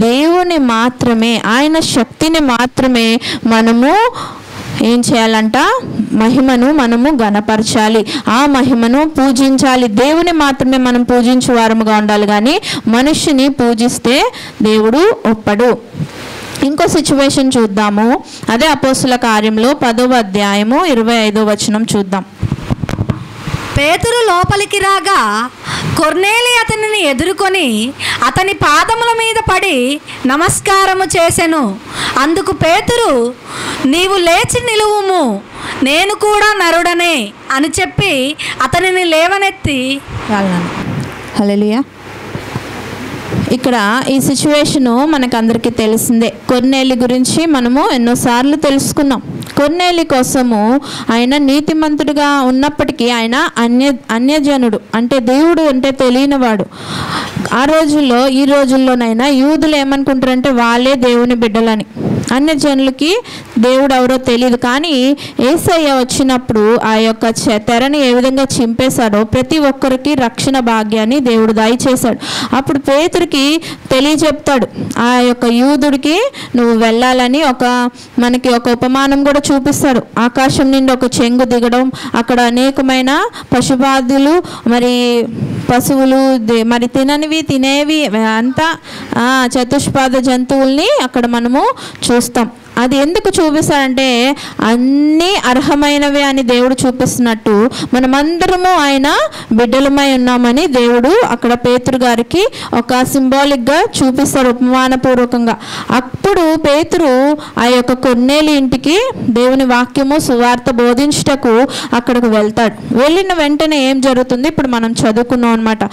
Speaker 1: దేవుని మాత్రమే, ఆయన శక్తిని మాత్రమే మనము ఏం చేయాలంట? మహిమను మనము ఘనపరచాలి, ఆ మహిమను పూజించాలి. దేవుని మాత్రమే మనం పూజించే వారముగా ఉండాలి, కానీ మనిషిని పూజిస్తే దేవుడు ఒప్పడు. ఇంకో సిచ్యువేషన్ చూద్దాము. అదే అపోస్తుల కార్యంలో 10వ అధ్యాయము 25వ వచనం చూద్దాం.
Speaker 2: పేతురు లోపలికి రాగా కొర్నేలి అతనిని ఎదుర్కొని అతని పాదముల మీద పడి నమస్కారము చేసెను. అందుకు పేతురు, నీవు లేచి నిలువుము, నేను కూడా నరుడనే అని చెప్పి అతనిని లేవనెత్తి
Speaker 1: హల్లెలూయా. ఇక్కడ ఈ సిచ్యువేషను మనకు అందరికీ తెలిసిందే. కొర్నేలి గురించి మనము ఎన్నోసార్లు తెలుసుకున్నాం. కొర్నేలి కోసము ఆయన నీతిమంతుడిగా ఉన్నప్పటికీ ఆయన అన్యజనుడు, అంటే దేవుడు అంటే తెలియనివాడు. ఆ రోజుల్లో ఈ రోజుల్లోనైనా యూదులు ఏమనుకుంటారంటే వాళ్ళే దేవుని బిడ్డలని. అన్యజనులకి దేవుడు ఎవరో తెలియదు. కానీ యేసయ్య వచ్చినప్పుడు ఆ యొక్క తెరని ఏ విధంగా చింపేశాడో ప్రతి ఒక్కరికి రక్షణ భాగ్యాన్ని దేవుడు దయచేశాడు. అప్పుడు పేతురికి తెలియచెప్తాడు, ఆ యొక్క యూదుడికి నువ్వు వెళ్ళాలని మనకి ఒక ఉపమానం కూడా చూపిస్తాడు. ఆకాశం నుండి ఒక చెంగు దిగడం, అక్కడ అనేకమైన పశుబాధులు, మరి పశువులు, మరి తినేవి అంతా చతుష్పాద జంతువుల్ని అక్కడ మనము చూస్తాం. అది ఎందుకు చూపిస్తాడంటే అన్నీ అర్హమైనవే అని దేవుడు చూపిస్తున్నట్టు మనమందరము ఆయన బిడ్డలమై ఉన్నామని దేవుడు అక్కడ పేతురు గారికి ఒక సింబాలిక్గా చూపిస్తాడు, ఉపమానపూర్వకంగా. అప్పుడు పేతురు ఆ యొక్క కొర్నేలి ఇంటికి దేవుని వాక్యము సువార్త బోధించుటకు అక్కడికి వెళ్తాడు. వెళ్ళిన వెంటనే ఏం జరుగుతుంది ఇప్పుడు మనం చదువుకున్నాం అనమాట.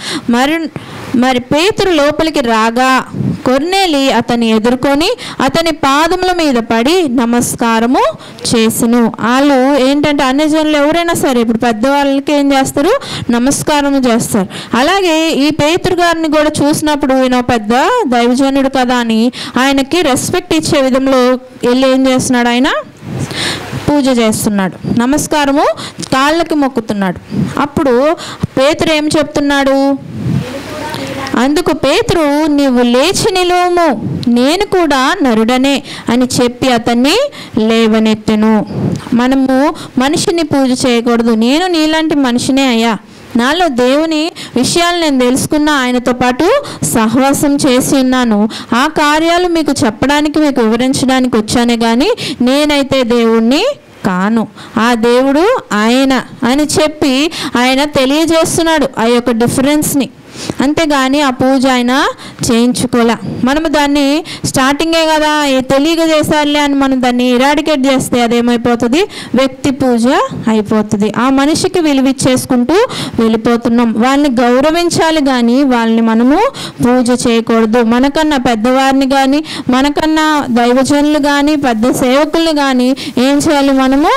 Speaker 1: మరి పేతురు లోపలికి రాగా కొర్నేలి అతన్ని ఎదుర్కొని అతని పాదముల మీద పడి నమస్కారము చేసెను. వాళ్ళు ఏంటంటే అన్యజనులు ఎవరైనా సరే ఇప్పుడు పెద్దవాళ్ళకి ఏం చేస్తారు, నమస్కారం చేస్తారు. అలాగే ఈ పేతురు గారిని కూడా చూసినప్పుడు ఈయన పెద్ద దైవజనుడు కదా అని ఆయనకి రెస్పెక్ట్ ఇచ్చే విధంలో వెళ్ళి ఏం చేస్తున్నాడు, ఆయన పూజ చేస్తున్నాడు, నమస్కారము కాళ్ళకి మొక్కుతున్నాడు. అప్పుడు పేతురు ఏం చెప్తున్నాడు, అందుకు పేతురు నీవు లేచి నిలువుము, నేను కూడా నరుడనే అని చెప్పి అతన్ని లేవనెత్తెను. మనము మనిషిని పూజ చేయకూడదు. నేను నీలాంటి మనిషినే అయ్యా, నాలో దేవుని విషయాలు నేను తెలుసుకున్నా, ఆయనతో పాటు సహవాసం చేసి ఉన్నాను. ఆ కార్యాలు మీకు చెప్పడానికి, మీకు వివరించడానికి వచ్చానే కానీ నేనైతే దేవుణ్ణి కాను, ఆ దేవుడు ఆయన అని చెప్పి ఆయన తెలియజేస్తున్నాడు ఆ యొక్క డిఫరెన్స్ని. అంతేగాని ఆ పూజ ఆయన చేయించుకోలే. మనము దాన్ని స్టార్టింగే కదా తెలియక చేశారులే అని మనం దాన్ని ఇరాడికేట్ చేస్తే అదేమైపోతుంది, వ్యక్తి పూజ అయిపోతుంది. ఆ మనిషికి విలువిచ్చేసుకుంటూ వెళ్ళిపోతున్నాం. వాళ్ళని గౌరవించాలి కానీ వాళ్ళని మనము పూజ చేయకూడదు. మనకన్నా పెద్దవారిని కానీ, మనకన్నా దైవజనులు కానీ, పెద్ద సేవకులు కానీ ఏం చేయాలి, మనము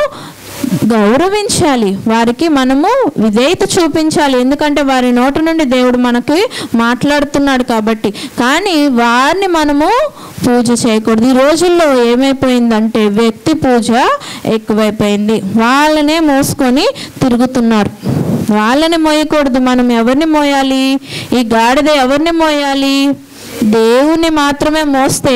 Speaker 1: గౌరవించాలి. వారికి మనము విధేయత చూపించాలి. ఎందుకంటే వారి నోటి నుండి దేవుడు మనకి మాట్లాడుతున్నాడు కాబట్టి. కానీ వారిని మనము పూజ చేయకూడదు. ఈ రోజుల్లో ఏమైపోయిందంటే వ్యక్తి పూజ ఎక్కువైపోయింది. వాళ్ళనే మోసుకొని తిరుగుతున్నారు. వాళ్ళని మోయకూడదు. మనం ఎవరిని మోయాలి, ఈ గాడిద ఎవరిని మోయాలి, దేవుని మాత్రమే మోస్తే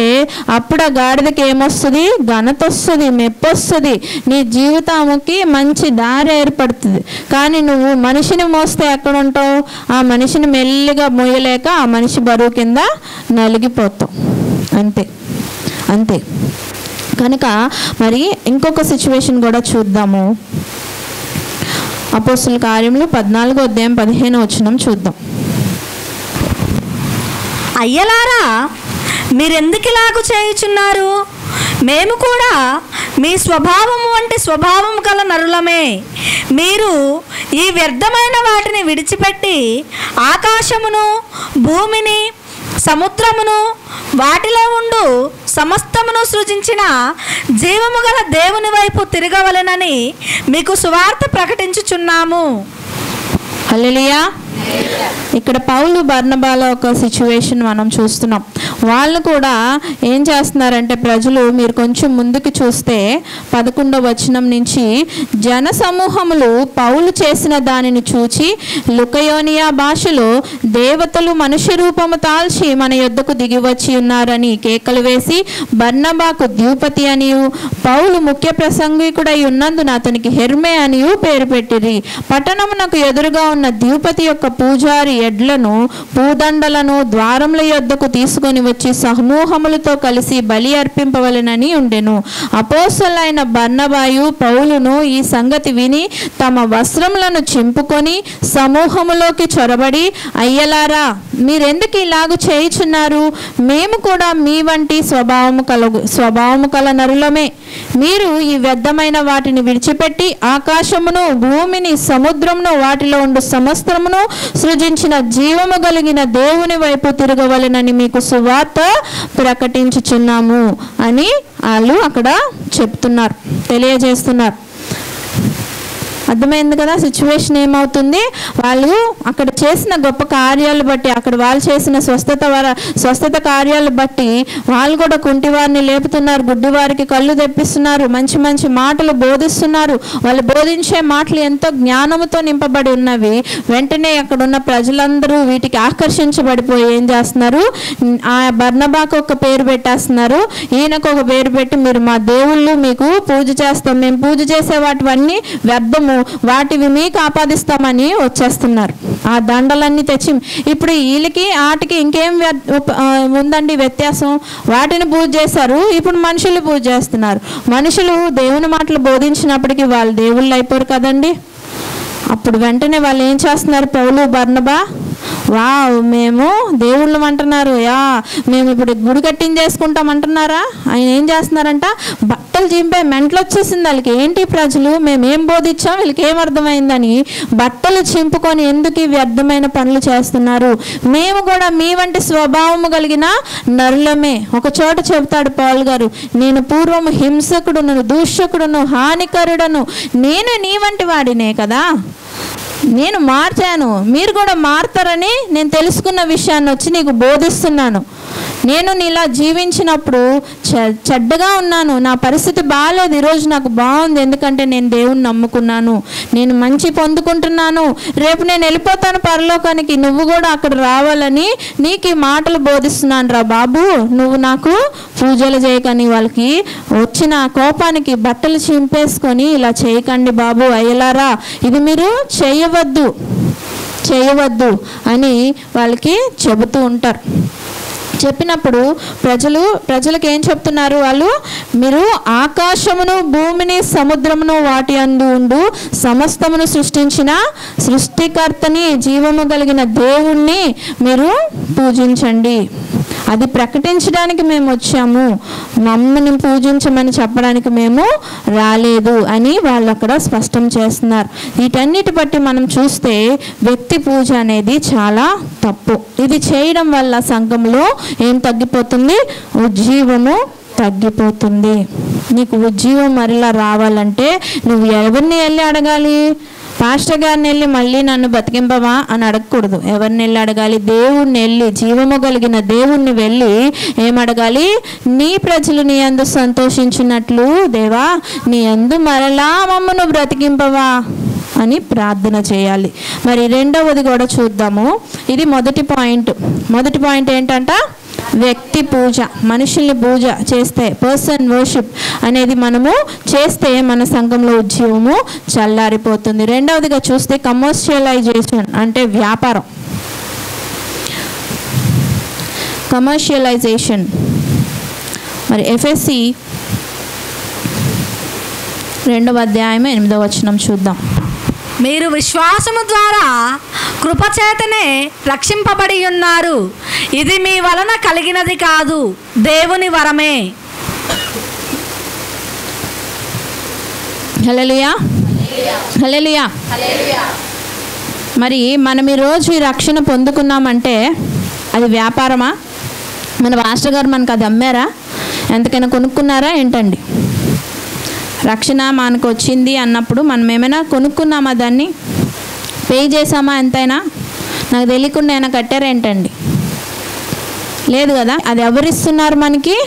Speaker 1: అప్పుడు ఆ గాడిదకి ఏమొస్తుంది, ఘనత వస్తుంది, మెప్పు వస్తుంది, నీ జీవితానికి మంచి దారి ఏర్పడుతుంది. కానీ నువ్వు మనిషిని మోస్తే ఎక్కడ ఉంటావు, ఆ మనిషిని మెల్లిగా మోయలేక ఆ మనిషి బరువు కింద నలిగిపోతావు. అంతే కనుక మరి ఇంకొక సిచ్యువేషన్ కూడా చూద్దాము. అపోస్తుల కార్యములు 14:15 చూద్దాం.
Speaker 2: అయ్యలారా, మీరెందుకిలాగు చేయుచున్నారు? మేము కూడా మీ స్వభావము వంటి స్వభావం గల నరులమే. మీరు ఈ వ్యర్థమైన వాటిని విడిచిపెట్టి ఆకాశమును, భూమిని, సముద్రమును, వాటిలో ఉండు సమస్తమును సృజించిన జీవము గల దేవుని వైపు తిరగవలెనని మీకు సువార్త ప్రకటించుచున్నాము.
Speaker 1: హల్లెలూయా. ఇక్కడ పౌలు బర్నబాల ఒక సిచ్యువేషన్ మనం చూస్తున్నాం. వాళ్ళు కూడా ఏం చేస్తున్నారంటే ప్రజలు, మీరు కొంచెం ముందుకు చూస్తే 11వ వచనం నుంచి, జన సమూహములు పౌలు చేసిన దానిని చూచి లుకయోనియా భాషలో దేవతలు మనుష్య రూపము తాల్చి మన యొద్దకు దిగివచ్చి ఉన్నారని కేకలు వేసి బర్నబాకు ద్యూపతి అనియు, పౌలు ముఖ్య ప్రసంగికుడై ఉన్నందున అతనికి హెర్మే అనియు పేరు పెట్టిరి. పట్టణమునకు ఎదురుగా ఉన్న ద్యూపతి యొక్క యొక్క పూజారి ఎడ్లను పూదండలను ద్వారముల యొద్దకు తీసుకొని వచ్చి సమూహములతో కలిసి బలి అర్పింపవలెనని ఉండెను. అపోస్తలులైన బర్నబాయు పౌలును ఈ సంగతి విని తమ వస్త్రములను చింపుకొని సమూహములోకి చొరబడి, అయ్యలారా, మీరెందుకు ఇలాగు చేయుచున్నారు? మేము కూడా మీ వంటి స్వభావము కల నరులమే. మీరు ఈ వ్యర్థమైన వాటిని విడిచిపెట్టి ఆకాశమును, భూమిని, సముద్రమును, వాటిలో ఉండు సమస్తమును సృజించిన జీవము కలిగిన దేవుని వైపు తిరగవలెనని మీకు సువార్త ప్రకటించుచున్నాము అని వాళ్ళు అక్కడ చెప్తున్నారు, తెలియజేస్తున్నారు. అర్థమైంది కదా సిచ్యువేషన్ ఏమవుతుంది? వాళ్ళు అక్కడ చేసిన గొప్ప కార్యాలు బట్టి, అక్కడ వాళ్ళు చేసిన స్వస్థత కార్యాలు బట్టి వాళ్ళు కూడా కుంటివారిని లేపుతున్నారు, గుడ్డివారికి కళ్ళు తెప్పిస్తున్నారు, మంచి మంచి మాటలు బోధిస్తున్నారు. వాళ్ళు బోధించే మాటలు ఎంతో జ్ఞానముతో నింపబడి ఉన్నవి. వెంటనే అక్కడ ఉన్న ప్రజలందరూ వీటికి ఆకర్షించబడిపోయి ఏం చేస్తున్నారు? ఆ బర్నబాకు ఒక పేరు పెట్టేస్తున్నారు, ఈయనకు ఒక పేరు పెట్టి, మీరు మా దేవుళ్ళు, మీకు పూజ చేస్తాం, మేము పూజ చేసే వాటివన్నీ వ్యర్థము, వాటివి మీకు ఆపాదిస్తామని వచ్చేస్తున్నారు. ఆ దండలన్నీ తెచ్చి ఇప్పుడు వీళ్ళకి ఆటికి ఇంకేం ఉందండి వ్యత్యాసం? వాటిని పూజ చేశారు, ఇప్పుడు మనుషులు పూజ చేస్తున్నారు. మనుషులు దేవుని మాటలు బోధించినప్పటికీ వాళ్ళు దేవుళ్ళు అయిపోరు కదండి. అప్పుడు వెంటనే వాళ్ళు ఏం చేస్తున్నారు? పౌలు, బర్నబా, మేము దేవుళ్ళం అంటున్నారు, మేము ఇప్పుడు గుడి కట్టించేసుకుంటాం అంటున్నారా? ఆయన ఏం చేస్తున్నారంట? బట్టలు చింపే మెంటలు వచ్చేసింది వాళ్ళకి. ఏంటి ప్రజలు, మేమేం బోధించాం, వీళ్ళకి ఏం అర్థమైందని బట్టలు చింపుకొని ఎందుకు వ్యర్థమైన పనులు చేస్తున్నారు? మేము కూడా మీ వంటి స్వభావము కలిగిన నరులమే. ఒక చోట చెబుతాడు పౌలు గారు, నేను పూర్వము హింసకుడును, దూషకుడును, హానికరుడను, నేను నీ వంటి వాడినే కదా, నేను మార్చాను, మీరు కూడా మారుతారని నేను తెలుసుకున్న విషయాన్ని వచ్చి నీకు బోధిస్తున్నాను. నేను నీలా జీవించినప్పుడు చెడ్డగా ఉన్నాను, నా పరిస్థితి బాగాలేదు, ఈరోజు నాకు బాగుంది, ఎందుకంటే నేను దేవుణ్ణి నమ్ముకున్నాను, నేను మంచి పొందుకుంటున్నాను, రేపు నేను వెళ్ళిపోతాను పరలోకానికి, నువ్వు కూడా అక్కడ రావాలని నీకు ఈ మాటలు బోధిస్తున్నాను రా బాబు. నువ్వు నాకు పూజలు చేయకని వాళ్ళకి వచ్చిన కోపానికి బట్టలు చింపేసుకొని ఇలా చేయకండి బాబు, అయ్యలారా, ఇది మీరు చేయవద్దు అని వాళ్ళకి చెబుతూ ఉంటారు. చెప్పినప్పుడు ప్రజలకు ఏం చెప్తున్నారు వాళ్ళు? మీరు ఆకాశమును, భూమిని, సముద్రమును, వాటి అందు ఉండు సమస్తమును సృష్టించిన సృష్టికర్తని, జీవము కలిగిన దేవుణ్ణి మీరు పూజించండి. అది ప్రకటించడానికి మేము వచ్చాము, మమ్మల్ని పూజించమని చెప్పడానికి మేము రాలేదు అని వాళ్ళు అక్కడ స్పష్టం చేస్తున్నారు. వీటన్నిటి బట్టి మనం చూస్తే వ్యక్తి పూజ అనేది చాలా తప్పు. ఇది చేయడం వల్ల సంఘంలో ఏం తగ్గిపోతుంది? ఉజ్జీవము తగ్గిపోతుంది. నీకు ఉజ్జీవం మరలా రావాలంటే నువ్వు ఎవరిని వెళ్ళి అడగాలి? పాస్టర్ గారిని వెళ్ళి మళ్ళీ నన్ను బతికింపవా అని అడగకూడదు. ఎవరిని వెళ్ళి అడగాలి? దేవుణ్ణి వెళ్ళి, జీవము కలిగిన దేవుణ్ణి వెళ్ళి ఏమడగాలి? నీ ప్రజలు నీ యందు సంతోషించినట్లు దేవా నీ యందు మరలా మమ్మను బ్రతికింపవా అని ప్రార్థన చేయాలి. మరి రెండవది కూడా చూద్దాము. ఇది మొదటి పాయింట్ ఏంటంట? వ్యక్తి పూజ. మనుషుల్ని పూజ చేస్తే, పర్సన్ వర్షిప్ అనేది మనము చేస్తే మన సంఘంలో ఉజ్జీవము చల్లారిపోతుంది. రెండవదిగా చూస్తే కమర్షియలైజేషన్ అంటే వ్యాపారం. కమర్షియలైజేషన్. మరి ఎఫెసీ 2వ అధ్యాయం 8వ వచనం చూద్దాం.
Speaker 2: మీరు విశ్వాసము ద్వారా కృపచేతనే రక్షింపబడి ఉన్నారు, ఇది మీ వలన కలిగినది కాదు, దేవుని వరమే.
Speaker 1: హల్లెలూయా, హల్లెలూయా. మరి మనం ఈరోజు ఈ రక్షణ పొందుకున్నామంటే అది వ్యాపారమా? మన మాస్టర్ గారు మనకు అది అమ్మారా? ఎంతకైనా కొనుక్కున్నారా ఏంటండి? రక్షణ మనకు వచ్చింది అన్నప్పుడు మనం ఏమైనా కొనుక్కున్నామా? దాన్ని పే చేసామా? ఎంతైనా నాకు తెలియకుండా ఏమైనా కట్టారా ఏంటండి? లేదు కదా. అది ఎవరిస్తున్నారు మనకి?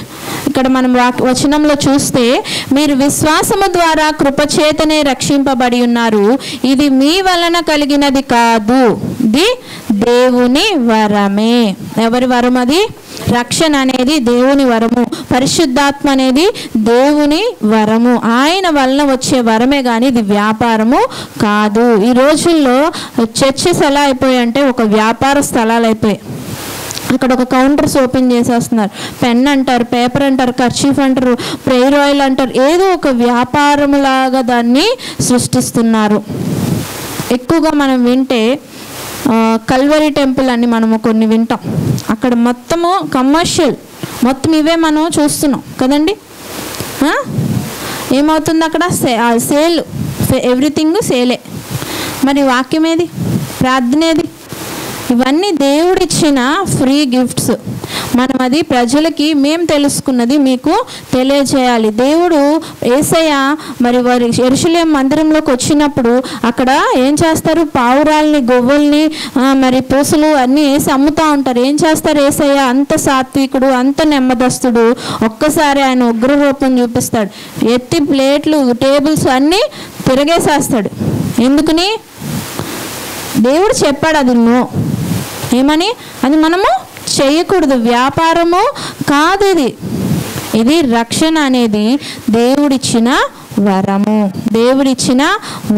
Speaker 1: ఇక్కడ మనం వచనంలో చూస్తే మీరు విశ్వాసము ద్వారా కృపచేతనే రక్షింపబడి ఉన్నారు, ఇది మీ వలన కలిగినది కాదు, ఇది దేవుని వరమే. ఎవరి వరం అది? రక్షణ అనేది దేవుని వరము, పరిశుద్ధాత్మ అనేది దేవుని వరము. ఆయన వలన వచ్చే వరమే కానీ ఇది వ్యాపారము కాదు. ఈ రోజుల్లో చర్చెస్ ఎలా అయిపోయాయంటే ఒక వ్యాపార స్థలాలు అయిపోయాయి. అక్కడ ఒక కౌంటర్స్ ఓపెన్ చేసేస్తున్నారు. పెన్ అంటారు, పేపర్ అంటారు, కర్చీఫ్ అంటారు, ప్రేయర్ ఆయిల్ అంటారు. ఏదో ఒక వ్యాపారములాగా దాన్ని సృష్టిస్తున్నారు. ఎక్కువగా మనం వింటే కల్వరీ టెంపుల్ అని మనము కొన్ని వింటాం. అక్కడ మొత్తము కమర్షియల్, మొత్తం ఇవే మనం చూస్తున్నాం కదండి. ఏమవుతుంది అక్కడ? సేల్, ఎవ్రీథింగ్ సేలే. మరి వాక్యం ఏది? ప్రార్థన ఏది? ఇవన్నీ దేవుడిచ్చిన ఫ్రీ గిఫ్ట్స్. మనం అది ప్రజలకి మేము తెలుసుకున్నది మీకు తెలియజేయాలి. దేవుడు యేసయ్య మరి వారి యెరూషలేము మందిరంలోకి వచ్చినప్పుడు అక్కడ ఏం చేస్తారు? పావురాల్ని, గొవ్వల్ని, మరి పూసలు అన్నీ వేసి అమ్ముతూ ఉంటారు. ఏం చేస్తారు? యేసయ్య అంత సాత్వికుడు, అంత నెమ్మదస్తుడు. ఒక్కసారి ఆయన ఉగ్రరూపం చూపిస్తాడు. ఎత్తి ప్లేట్లు, టేబుల్స్ అన్నీ తిరగేసేస్తాడు. ఎందుకని? దేవుడు చెప్పాడు అది నో. ఏమని? అది మనము చేయకూడదు, వ్యాపారము కాదు ఇది. ఇది రక్షణ అనేది దేవుడిచ్చిన వరము, దేవుడిచ్చిన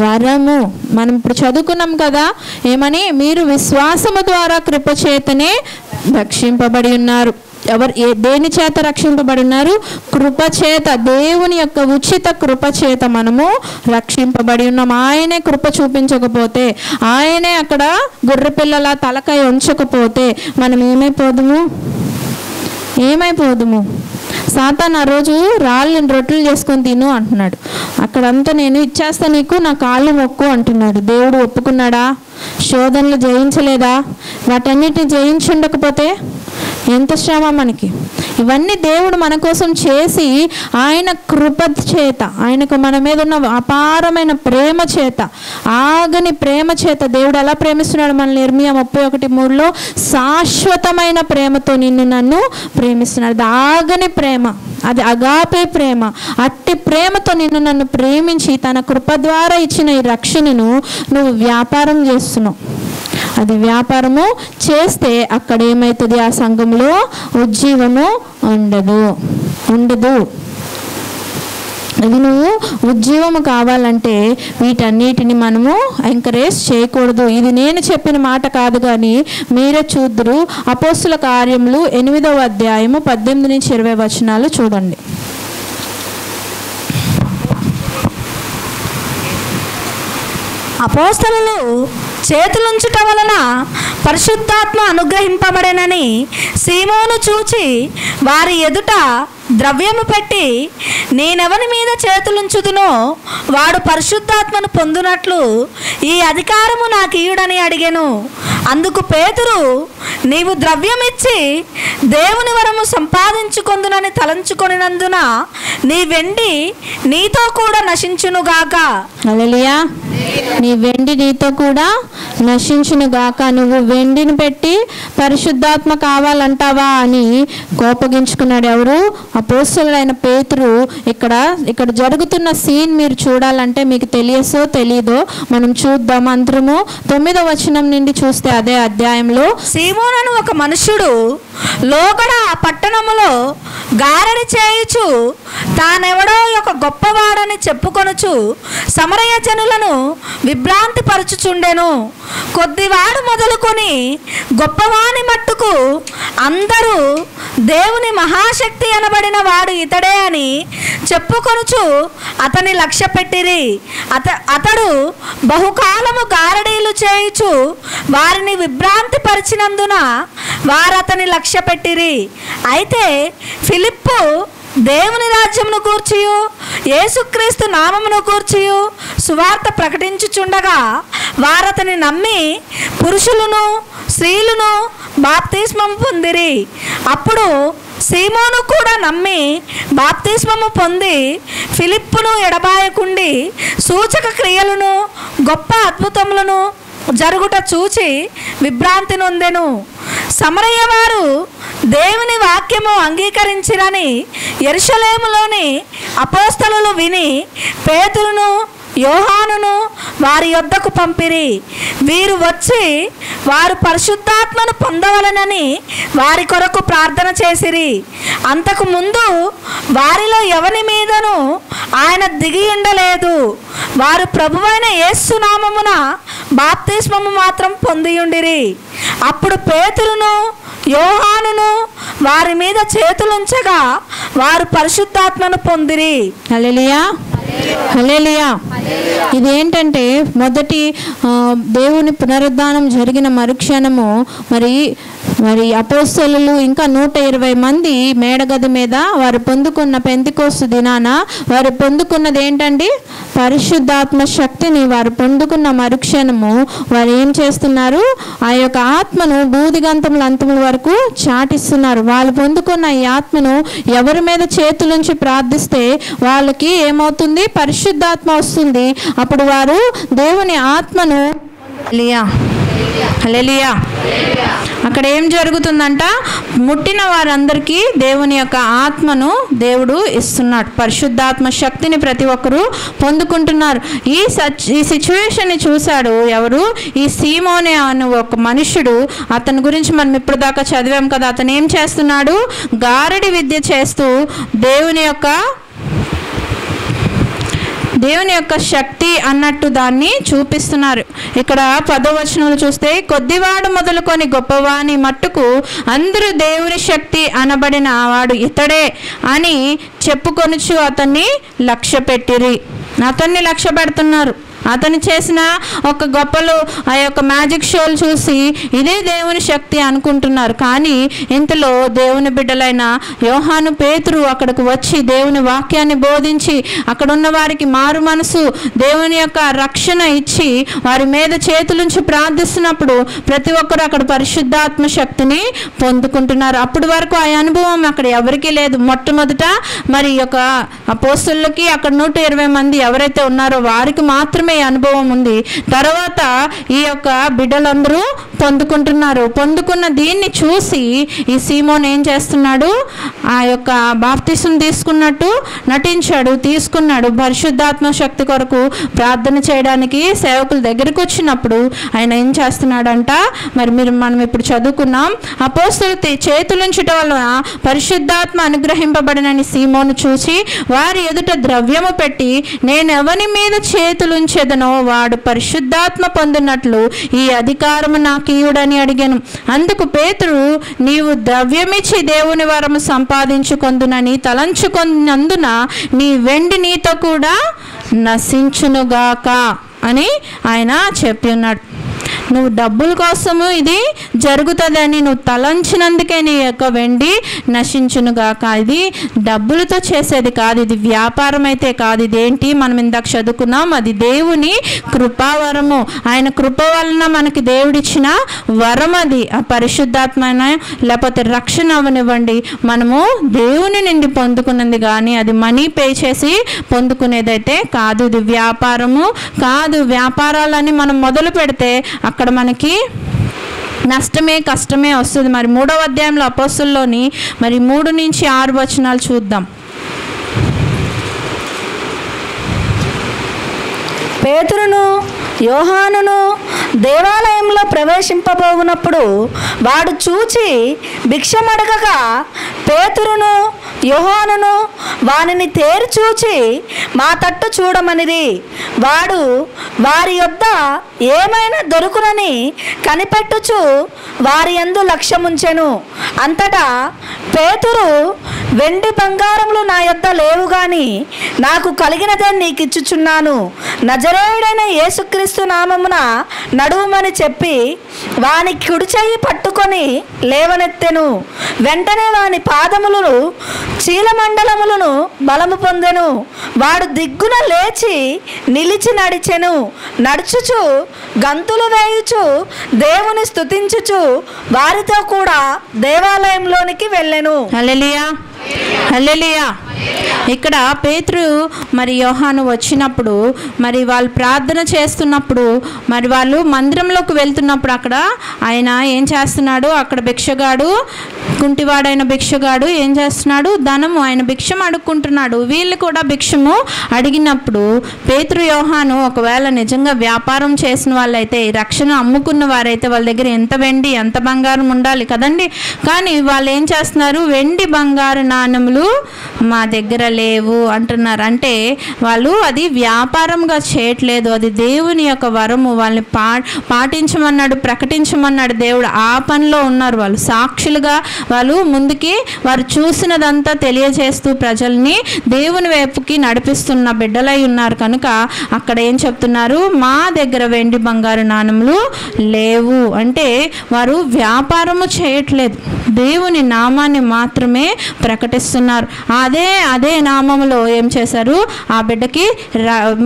Speaker 1: వరము. మనం ఇప్పుడు చదువుకున్నాం కదా, ఏమని? మీరు విశ్వాసము ద్వారా కృపచేతనే రక్షింపబడి ఉన్నారు. దేని చేత రక్షింపబడి ఉన్నారు? కృపచేత, దేవుని యొక్క ఉచిత కృపచేత మనము రక్షింపబడి ఉన్నాం. ఆయనే కృప చూపించకపోతే, ఆయనే అక్కడ గొర్రెపిల్లల తలకాయ ఉంచకపోతే మనం ఏమైపోదుము? సాతాను ఆ రోజు రాళ్ళని రొట్టెలు చేసుకొని తిను అంటున్నాడు. అక్కడంతా నేను ఇచ్చేస్తా నీకు, నా కాళ్ళు మొక్కు అంటున్నాడు. దేవుడు ఒప్పుకున్నాడా? శోధనలు జయించలేదా? వాటన్నిటిని జయించుండకపోతే ఎంత శ్రమ మనకి. ఇవన్నీ దేవుడు మన కోసం చేసి ఆయన కృప చేత, ఆయనకు మన మీద ఉన్న అపారమైన ప్రేమ చేత, ఆగని ప్రేమ చేత దేవుడు ఎలా ప్రేమిస్తున్నాడు మనల్ని? ఇర్మియా 31:3 శాశ్వతమైన ప్రేమతో నిన్ను నన్ను ప్రేమిస్తున్నాడు. అది ఆగని ప్రేమ, అది అగాపే ప్రేమ. అట్టి ప్రేమతో నిన్ను నన్ను ప్రేమించి తన కృప ద్వారా ఇచ్చిన ఈ రక్షణను నువ్వు వ్యాపారం చేస్తున్నావు. అది వ్యాపారము చేస్తే అక్కడ ఏమవుతుంది? ఆ సంఘంలో ఉజ్జీవము ఉండదు. అది నువ్వు ఉజ్జీవము కావాలంటే వీటన్నిటిని మనము ఎంకరేజ్ చేయకూడదు. ఇది నేను చెప్పిన మాట కాదు, కానీ మీరే చూద్దురు. అపోస్తుల కార్యములు 8వ అధ్యాయము 18-20 వచనాలు చూడండి.
Speaker 2: అపోస్తలులు చేతులుంచుట వలన పరిశుద్ధాత్మ అనుగ్రహింపబడేనని సీమోను చూచి వారి ఎదుట ద్రవ్యము పెట్టి, నేనెవని మీద చేతులుంచుదునో వాడు పరిశుద్ధాత్మను పొందునట్లు ఈ అధికారము నాకు ఇయ్యుడని అడిగెను. అందుకు పేతురు, నీవు ద్రవ్యమిచ్చి దేవుని వరము సంపాదించుకొందునని తలంచుకొనినందున నీ వెండి నీతో కూడా నశించునుగాక.
Speaker 1: హల్లెలూయా. నీ వెండి నీతో కూడా నశించునుగాక. నువ్వు వెండిని పెట్టి పరిశుద్ధాత్మ కావాలంటావా అని కోపగించుకున్నాడు. ఎవరు? అపోస్తలుడైన పేతురు. ఇక్కడ జరుగుతున్న సీన్ మీరు చూడాలంటే మీకు తెలీదో మనం చూద్దాం. మంత్రము 9వ వచనం నుండి చూస్తే అదే అధ్యాయంలో,
Speaker 2: సీమోనను ఒక మనుష్యుడు లోగడ ఆ పట్టణములో గారడి చేయుచు తానెవడో ఒక గొప్పవాడని చెప్పుకొనుచు సమరయ జనులను విభ్రాంతి పరచుచుండెను. కొద్దివాడు మొదలుకొని గొప్పవాని మట్టుకు అందరూ దేవుని మహాశక్తి అనబడిన వాడు ఇతడే అని చెప్పుకొనుచు అతని లక్ష్య పెట్టిరి. అతడు బహుకాలము గారడీలు చేయుచు వారిని విభ్రాంతి పరిచినందున వారతని లక్ష్య పెట్టిరి. అయితే ఫిలిప్పు దేవుని రాజ్యమును గూర్చియు యేసుక్రీస్తు నామమును గూర్చియు సువార్త ప్రకటించుచుండగా వారతని నమ్మి పురుషులను స్త్రీలను బాప్తిస్మము పొందిరి. అప్పుడు సీమోను కూడా నమ్మి బాప్తిస్మము పొంది ఫిలిప్పును ఎడబాయకుండి సూచక క్రియలను గొప్ప అద్భుతములను జరుగుట చూచి విభ్రాంతి నొందెను. సమరయ్య వారు దేవుని వాక్యము అంగీకరించిరని యెరూషలేములోని అపోస్తలులు విని పేతురును యోహానును వారి యొద్దకు పంపిరి. వీరు వచ్చి వారు పరిశుద్ధాత్మను పొందవలెనని వారి కొరకు ప్రార్థన చేసిరి. అంతకు ముందు వారిలో ఎవరి మీదను ఆయన దిగి ఉండలేదు. వారు ప్రభువైన యేసు నామమున బాప్తిస్మము మాత్రం పొందియుండిరి. అప్పుడు పేతురును యోహానును వారి మీద చేతులుంచగా వారు పరిశుద్ధాత్మను పొందిరి.
Speaker 1: హల్లెలూయా, హల్లెలూయా. ఇదేంటంటే మొదటి దేవుని పునరుద్ధానం జరిగిన మరుక్షణము మరి అపోస్తలులు ఇంకా 120 మంది మేడగది మీద వారు పొందుకున్న పెంతెకోస్తు దినాన వారు పొందుకున్నది ఏంటండి? పరిశుద్ధాత్మ శక్తిని వారు పొందుకున్న మరుక్షణము వారు ఏం చేస్తున్నారు? ఆ యొక్క ఆత్మను బూదిగంతముల అంతముల వరకు చాటిస్తున్నారు. వాళ్ళు పొందుకున్న ఈ ఆత్మను ఎవరి మీద చేతులుంచి ప్రార్థిస్తే వాళ్ళకి ఏమవుతుంది? పరిశుద్ధాత్మ వస్తుంది. అప్పుడు వారు దేవుని ఆత్మను హల్లెలూయా. అక్కడ ఏం జరుగుతుందంట? ముట్టిన వారందరికీ దేవుని యొక్క ఆత్మను దేవుడు ఇస్తున్నాడు. పరిశుద్ధాత్మ శక్తిని ప్రతి ఒక్కరూ పొందుకుంటున్నారు. ఈ సిచ్యువేషన్ని చూశాడు ఎవరు? ఈ సీమోనే అనే ఒక మనుషుడు. అతని గురించి మనం ఇప్పుడు దాకా చదివాం కదా. అతను ఏం చేస్తున్నాడు? గారడి విద్య చేస్తూ దేవుని యొక్క శక్తి అన్నట్టు దాన్ని చూపిస్తున్నారు. ఇక్కడ 10వ వచనంలో చూస్తే, కొద్దివాడు మొదలుకొని గొప్పవాని మట్టుకు అందరూ దేవుని శక్తి అనబడిన వాడు ఇతడే అని చెప్పుకొనుచు అతన్ని లక్ష్య పెడుతున్నారు. అతను చేసిన ఒక గొప్పలు ఆ యొక్క మ్యాజిక్ షోలు చూసి ఇదే దేవుని శక్తి అనుకుంటున్నారు. కానీ ఇంతలో దేవుని బిడ్డలైన యోహాను పేతురు అక్కడికి వచ్చి దేవుని వాక్యాన్ని బోధించి అక్కడ ఉన్న వారికి మారు మనసు దేవుని యొక్క రక్షణ ఇచ్చి వారి మీద చేతులుంచి ప్రార్థిస్తున్నప్పుడు ప్రతి ఒక్కరు అక్కడ పరిశుద్ధాత్మ శక్తిని పొందుకుంటున్నారు. అప్పటి వరకు ఆ అనుభవం అక్కడ ఎవరికీ లేదు. మొట్టమొదట మరి యొక్క అపోస్తలులకి అక్కడ 120 మంది ఎవరైతే ఉన్నారో వారికి మాత్రమే అనుభవం ఉంది. తర్వాత ఈ యొక్క బిడ్డలందరూ పొందుకున్న దీన్ని చూసి ఈ సీమోన్ ఏం చేస్తున్నాడు? ఆ యొక్క బాప్తిసం తీసుకున్నట్టు తీసుకున్నాడు. పరిశుద్ధాత్మ శక్తి కొరకు ప్రార్థన చేయడానికి సేవకుల దగ్గరికి వచ్చినప్పుడు ఆయన ఏం చేస్తున్నాడంట? మనం ఇప్పుడు చదువుకున్నాం. అపోస్తలులు చేతులుంచటం వలన పరిశుద్ధాత్మ అనుగ్రహింపబడినని సీమోను చూసి వారి ఎదుట ద్రవ్యము పెట్టి, నేను ఎవరి మీద చేతులుంచెదనో వాడు పరిశుద్ధాత్మ పొందినట్లు ఈ అధికారము నాకు ఇయ్యుడని అడిగాను. అందుకు పేతురు, నీవు ద్రవ్యమిచ్చి దేవుని వరము సంపాదించుకొందునని తలంచుకొన్నందున నీ వెండి నీతో కూడా నశించునుగాక అని ఆయన చెప్పి ఉన్నాడు. నువ్వు డబ్బుల కోసము ఇది జరుగుతుందని నువ్వు తలంచినందుకే నీ యొక్క వెండి నశించునుగాక. ఇది డబ్బులతో చేసేది కాదు, ఇది వ్యాపారం అయితే కాదు. ఇదేంటి? మనం ఇందాక చదువుకున్నాం, అది దేవుని కృపావరము. ఆయన కృప వలన మనకి దేవుడిచ్చిన వరం అది. ఆ పరిశుద్ధాత్మైన లేకపోతే రక్షణ అవనివ్వండి, మనము దేవుని నుండి పొందుకున్నది కానీ అది మనీ పే చేసి పొందుకునేదైతే కాదు. ఇది వ్యాపారము కాదు. వ్యాపారాలని మనం మొదలు పెడితే అక్కడ మనకి నష్టమే కష్టమే వస్తుంది. మరి 3వ అధ్యాయంలో అపోస్తలులోని 3 నుంచి 6 వచనాలు చూద్దాం.
Speaker 2: పేతురును యోహానును దేవాలయంలో ప్రవేశింపబోవునప్పుడు వాడు చూచి భిక్షమడగగా పేతురును యోహానును వానిని తేరి చూచి మా తట్టు చూడమనిది. వాడు వారి యొద్ద ఏమైనా దొరుకునని కనిపెట్టుచు వారి యందు లక్ష్యముంచెను. అంతటా పేతురు, వెండి బంగారములు నా యొద్ద లేవు గాని నాకు కలిగినదే నీకు ఇచ్చుచున్నాను. నజరేయుడైన యేసుక్రీస్తు నామమున నడువుమని చెప్పి వాని కుడి చెయ్యి పట్టుకొని లేవనెత్తెను. వెంటనే వాని పాదములను చీలమండలములను బలము పొందెను. వాడు దిగ్గున లేచి నిలిచి నడిచెను. నడుచుచు గంతులు వేయుచు దేవుని స్తుతించుచు వారితో కూడా దేవాలయంలోనికి వెళ్ళెను.
Speaker 1: హల్లెలూయా. హల్లెలూయా. ఇక్కడ పేతురు మరి యోహాను వచ్చినప్పుడు మరి వాళ్ళు ప్రార్థన చేస్తున్నప్పుడు మరి వాళ్ళు మందిరంలోకి వెళ్తున్నప్పుడు అక్కడ ఆయన ఏం చేస్తున్నాడు, అక్కడ భిక్షగాడు, కుంటివాడైన భిక్షగాడు ఏం చేస్తున్నాడు, ధనము ఆయన భిక్షం అడుక్కుంటున్నాడు. వీళ్ళు కూడా భిక్షము అడిగినప్పుడు పేతురు యోహాను ఒకవేళ నిజంగా వ్యాపారం చేసిన వాళ్ళైతే, రక్షణ అమ్ముకున్న వారైతే వాళ్ళ దగ్గర ఎంత వెండి ఎంత బంగారం ఉండాలి కదండి. కానీ వాళ్ళు ఏం చేస్తున్నారు, వెండి బంగారు నాణెములు మా దగ్గర లేవు అంటున్నారు. అంటే వాళ్ళు అది వ్యాపారంగా చేయట్లేదు, అది దేవుని యొక్క వరము. వాళ్ళని పాటించమన్నాడు, ప్రకటించమన్నాడు దేవుడు. ఆ పనిలో ఉన్నారు వాళ్ళు. సాక్షులుగా వాళ్ళు ముందుకి వారు చూసినదంతా తెలియజేస్తూ ప్రజల్ని దేవుని వైపుకి నడిపిస్తున్న బిడ్డలై ఉన్నారు. కనుక అక్కడ ఏం చెప్తున్నారు, మా దగ్గర వెండి బంగారు నాణెములు లేవు. అంటే వారు వ్యాపారము చేయట్లేదు, దేవుని నామాన్ని మాత్రమే ప్రకటిస్తున్నారు. అదే నామములో ఏం చేశారు, ఆ బిడ్డకి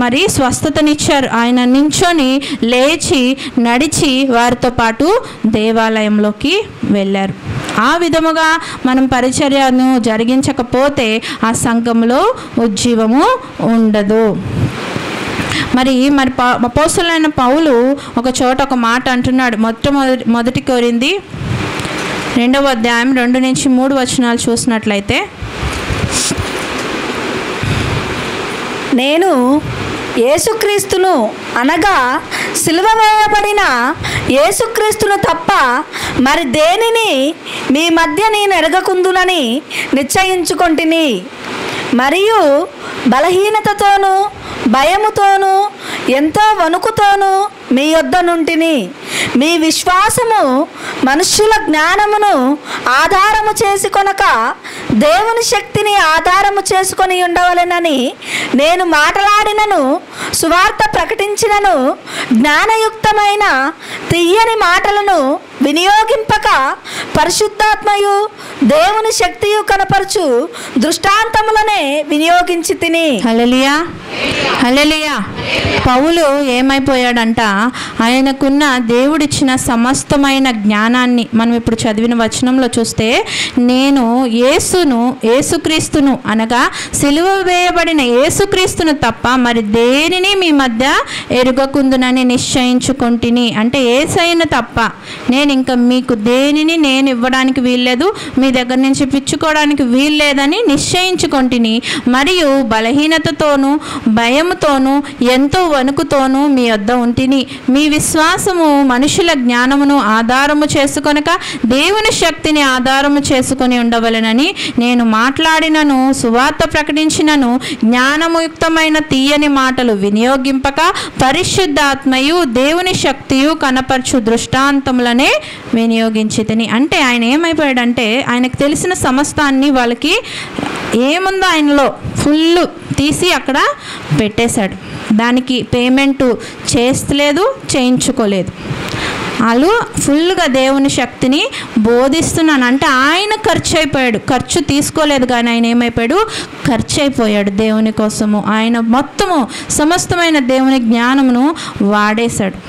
Speaker 1: మరి స్వస్థతనిచ్చారు. ఆయన నించొని లేచి నడిచి వారితో పాటు దేవాలయంలోకి వెళ్ళారు. ఆ విధముగా మనం పరిచర్యను జరిగించకపోతే ఆ సంఘంలో ఉజ్జీవము ఉండదు. మరి అపోస్తలుడైన పౌలు ఒక చోట ఒక మాట అంటున్నాడు. మొదటి కొరింథీ 2వ అధ్యాయం 2-3 వచనాలు చూసినట్లయితే,
Speaker 2: నేను యేసుక్రీస్తును అనగా సిలువ వేయబడిన యేసుక్రీస్తును తప్ప మరి దేనిని మీ మధ్య నేను ఎరగకుందునని నిశ్చయించుకొంటిని. మరియు బలహీనతతోనూ భయముతోనూ ఎంతో వణుకుతోనూ మీ యొద్ద నుంటిని. మీ విశ్వాసము మనుష్యుల జ్ఞానమును ఆధారము చేసుకొనక దేవుని శక్తిని ఆధారము చేసుకొని ఉండవలెనని నేను మాట్లాడినను, సువార్త ప్రకటించినను, జ్ఞానయుక్తమైన తీయని మాటలను వినియోగింపక పరిశుద్ధాత్మయు దేవుని శక్తియు కనపరచు దృష్టాంతములనే వినియోగించి తిని.
Speaker 1: హల్లెలూయా, హల్లెలూయా. పౌలు ఏమైపోయాడంట, ఆయనకున్న దేవుడిచ్చిన సమస్తమైన జ్ఞానాన్ని మనం ఇప్పుడు చదివిన వచనంలో చూస్తే, నేను యేసుక్రీస్తును అనగా సిలువ వేయబడిన యేసుక్రీస్తును తప్ప మరి దేనిని మీ మధ్య ఎరుగకుందునని నిశ్చయించుకొంటిని. అంటే యేసయ్యను తప్ప నేను ఇంకా మీకు దేనిని నేను ఇవ్వడానికి వీల్లేదు, మీ దగ్గర నుంచి పిచ్చుకోవడానికి వీల్లేదని నిశ్చయించుకొంటిని. మరియు బలహీనతతోనూ భయముతోనూ ఎంతో వణుకుతోనూ మీ వద్ద ఉంటిని. మీ విశ్వాసము మనుషుల జ్ఞానమును ఆధారము చేసుకొనక దేవుని శక్తిని ఆధారము చేసుకొని ఉండవలెనని నేను మాట్లాడినను, సువార్త ప్రకటించినను, జ్ఞానముయుక్తమైన తీయని మాటలు వినియోగింపక పరిశుద్ధాత్మయు దేవుని శక్తియు కనపరచు దృష్టాంతములనే వినియోగించి తిని. అంటే ఆయన ఏమైపోయాడంటే, ఆయనకు తెలిసిన సమస్తాన్ని వాళ్ళకి ఏముందో ఆయనలో ఫుల్ తీసి అక్కడ పెట్టేశాడు. దానికి పేమెంటు చేస్తలేదు, చేయించుకోలేదు. వాళ్ళు ఫుల్గా దేవుని శక్తిని బోధిస్తున్నాను అంటే ఆయన ఖర్చు అయిపోయాడు. ఖర్చు తీసుకోలేదు కానీ ఆయన ఏమైపోయాడు, ఖర్చు అయిపోయాడు దేవుని కోసము. ఆయన మొత్తము సమస్తమైన దేవుని జ్ఞానమును వాడేశాడు.